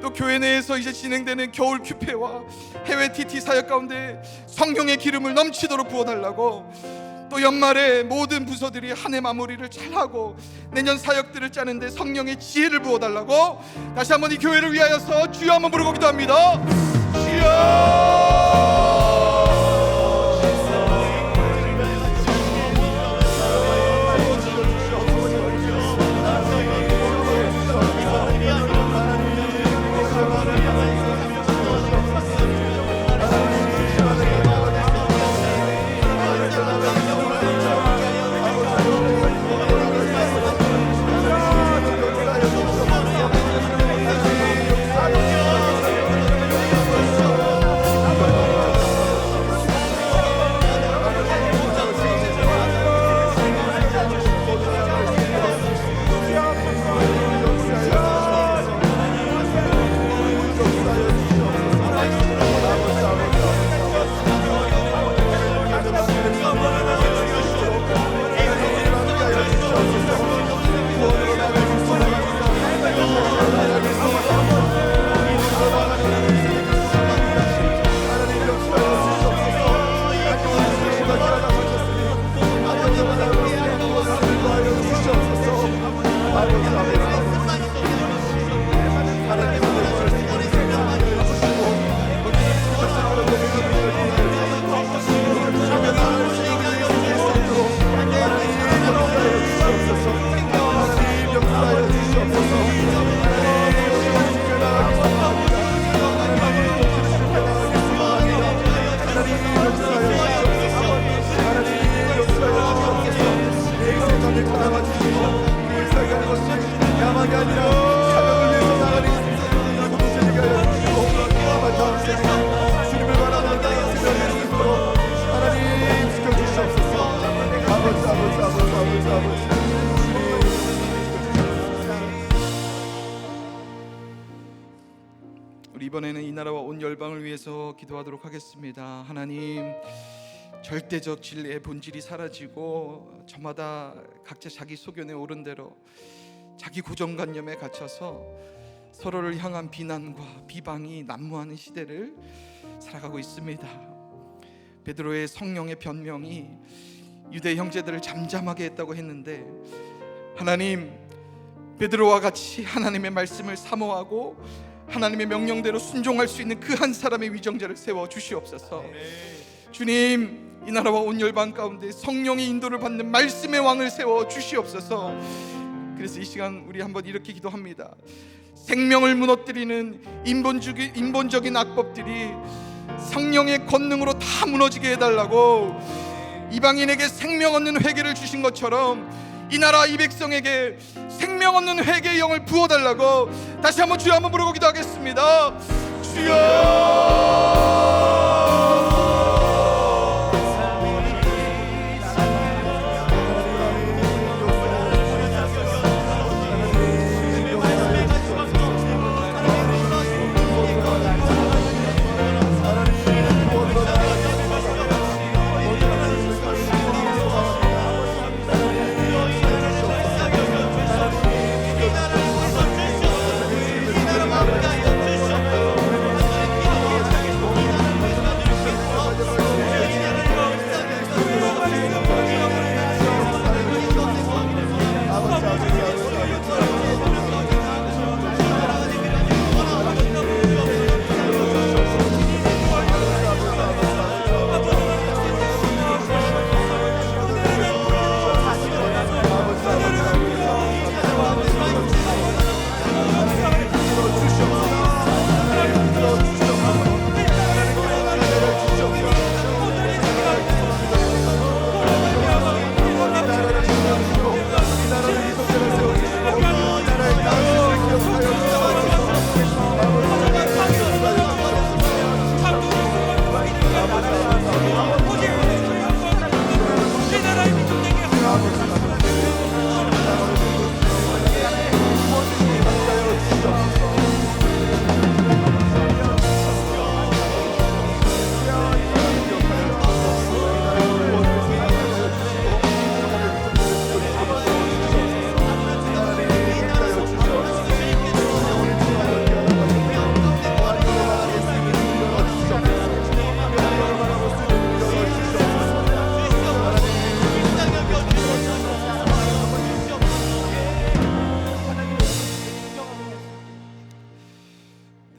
또 교회 내에서 이제 진행되는 겨울 큐페와 해외 TT 사역 가운데 성령의 기름을 넘치도록 부어달라고, 또 연말에 모든 부서들이 한 해 마무리를 잘하고 내년 사역들을 짜는데 성령의 지혜를 부어달라고 다시 한번 이 교회를 위하여서 주여 한번 부르고 기도합니다. 주여! 이번에는 이 나라와 온 열방을 위해서 기도하도록 하겠습니다. 하나님, 절대적 진리의 본질이 사라지고 저마다 각자 자기 소견에 오른 대로 자기 고정관념에 갇혀서 서로를 향한 비난과 비방이 난무하는 시대를 살아가고 있습니다. 베드로의 성령의 변명이 유대 형제들을 잠잠하게 했다고 했는데, 하나님, 베드로와 같이 하나님의 말씀을 사모하고 하나님의 명령대로 순종할 수 있는 그 한 사람의 위정자를 세워 주시옵소서. 주님, 이 나라와 온 열방 가운데 성령의 인도를 받는 말씀의 왕을 세워 주시옵소서. 그래서 이 시간 우리 한번 이렇게 기도합니다. 생명을 무너뜨리는 인본적인 악법들이 성령의 권능으로 다 무너지게 해달라고, 이방인에게 생명 얻는 회개를 주신 것처럼 이 나라 이 백성에게 생명 얻는 회개의 영을 부어달라고 다시 한번 주여 한번 부르고 기도하겠습니다. 주여!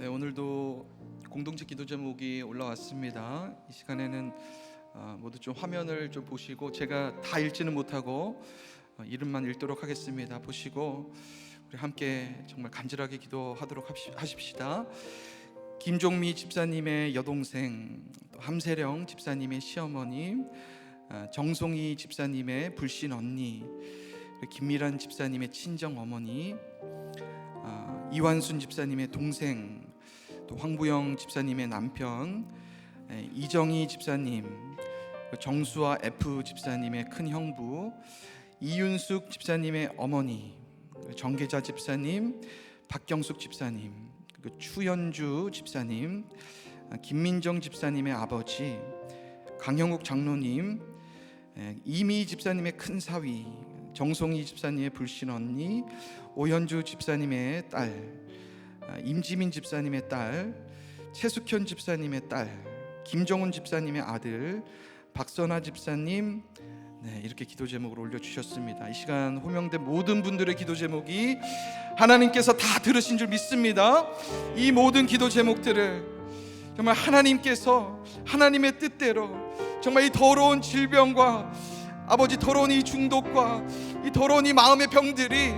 오늘도 공동체 기도 제목이 올라왔습니다. 이 시간에는 모두 좀 화면을 좀 보시고, 제가 다 읽지는 못하고 이름만 읽도록 하겠습니다. 보시고 우리 함께 정말 간절하게 기도하도록 하십시다. 김종미 집사님의 여동생, 또 함세령 집사님의 시어머니, 정송이 집사님의 불신 언니, 김미란 집사님의 친정 어머니, 이완순 집사님의 동생, 또 황부영 집사님의 남편, 이정희 집사님, 정수아 F 집사님의 큰 형부, 이윤숙 집사님의 어머니, 정계자 집사님, 박경숙 집사님, 그리고 추연주 집사님, 김민정 집사님의 아버지, 강형욱 장로님, 이미 집사님의 큰 사위, 정송이 집사님의 불신 언니, 오현주 집사님의 딸, 임지민 집사님의 딸, 최숙현 집사님의 딸, 김정훈 집사님의 아들, 박선아 집사님, 이렇게 기도 제목을 올려주셨습니다. 이 시간 호명된 모든 분들의 기도 제목이 하나님께서 다 들으신 줄 믿습니다. 이 모든 기도 제목들을 정말 하나님께서 하나님의 뜻대로 정말 이 더러운 질병과 아버지 더러운 이 중독과 이 더러운 이 마음의 병들이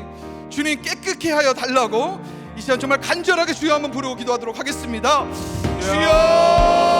주님 깨끗게 하여 달라고 이 시간 정말 간절하게 주여 한번 부르고 기도하도록 하겠습니다. 주여!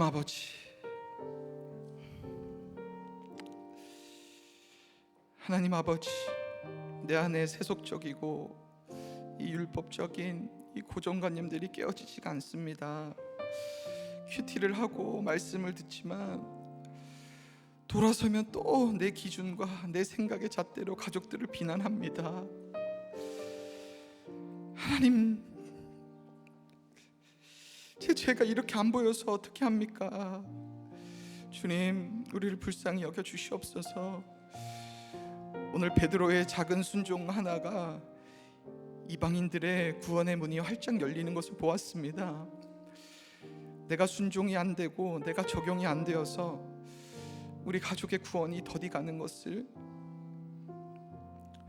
아버지, 하나님 아버지, 내 안에 세속적이고 이 율법적인 이 고정관념들이 깨어지지가 않습니다. 큐티를 하고 말씀을 듣지만 돌아서면 또 내 기준과 내 생각의 잣대로 가족들을 비난합니다. 하나님, 제 죄가 이렇게 안 보여서 어떻게 합니까? 주님, 우리를 불쌍히 여겨 주시옵소서. 오늘 베드로의 작은 순종 하나가 이방인들의 구원의 문이 활짝 열리는 것을 보았습니다. 내가 순종이 안 되고 내가 적용이 안 되어서 우리 가족의 구원이 더디 가는 것을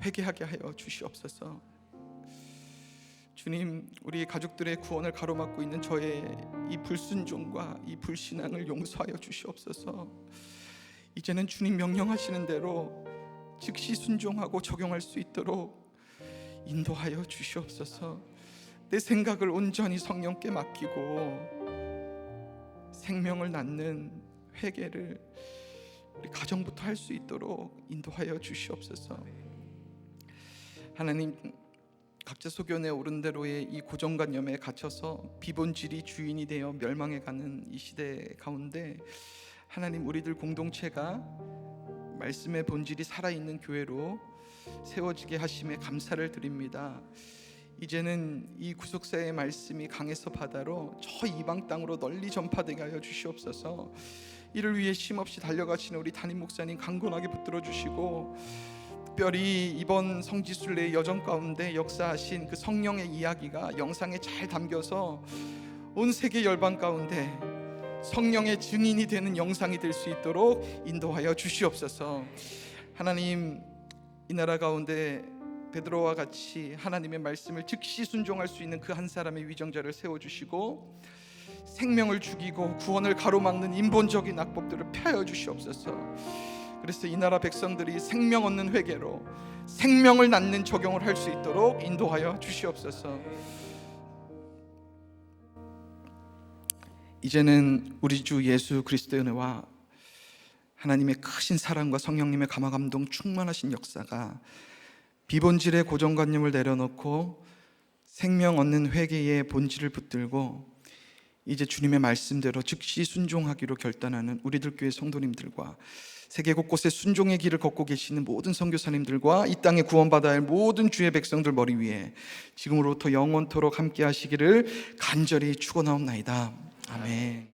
회개하게 하여 주시옵소서. 주님, 우리 가족들의 구원을 가로막고 있는 저의 이 불순종과 이 불신앙을 용서하여 주시옵소서. 이제는 주님 명령하시는 대로 즉시 순종하고 적용할 수 있도록 인도하여 주시옵소서. 내 생각을 온전히 성령께 맡기고 생명을 낳는 회개를 우리 가정부터 할 수 있도록 인도하여 주시옵소서. 하나님, 각자 소견에 오른 대로의 이 고정관념에 갇혀서 비본질이 주인이 되어 멸망해가는 이 시대 가운데 하나님, 우리들 공동체가 말씀의 본질이 살아있는 교회로 세워지게 하심에 감사를 드립니다. 이제는 이 구속사의 말씀이 강에서 바다로 저 이방 땅으로 널리 전파되게 하여 주시옵소서. 이를 위해 쉼없이 달려가시는 우리 담임 목사님 강건하게 붙들어 주시고, 특별히 이번 성지순례의 여정 가운데 역사하신 그 성령의 이야기가 영상에 잘 담겨서 온 세계 열방 가운데 성령의 증인이 되는 영상이 될 수 있도록 인도하여 주시옵소서. 하나님, 이 나라 가운데 베드로와 같이 하나님의 말씀을 즉시 순종할 수 있는 그 한 사람의 위정자를 세워주시고, 생명을 죽이고 구원을 가로막는 인본적인 악법들을 펴여 주시옵소서. 그래서 이 나라 백성들이 생명 얻는 회개로 생명을 낳는 적용을 할 수 있도록 인도하여 주시옵소서. 이제는 우리 주 예수 그리스도의 은혜와 하나님의 크신 사랑과 성령님의 감화감동 충만하신 역사가 비본질의 고정관념을 내려놓고 생명 얻는 회개의 본질을 붙들고 이제 주님의 말씀대로 즉시 순종하기로 결단하는 우리들 교회 성도님들과 세계 곳곳에 순종의 길을 걷고 계시는 모든 선교사님들과 이 땅에 구원받아야 할 모든 주의 백성들 머리 위에 지금으로부터 영원토록 함께 하시기를 간절히 축원하옵나이다. 아멘.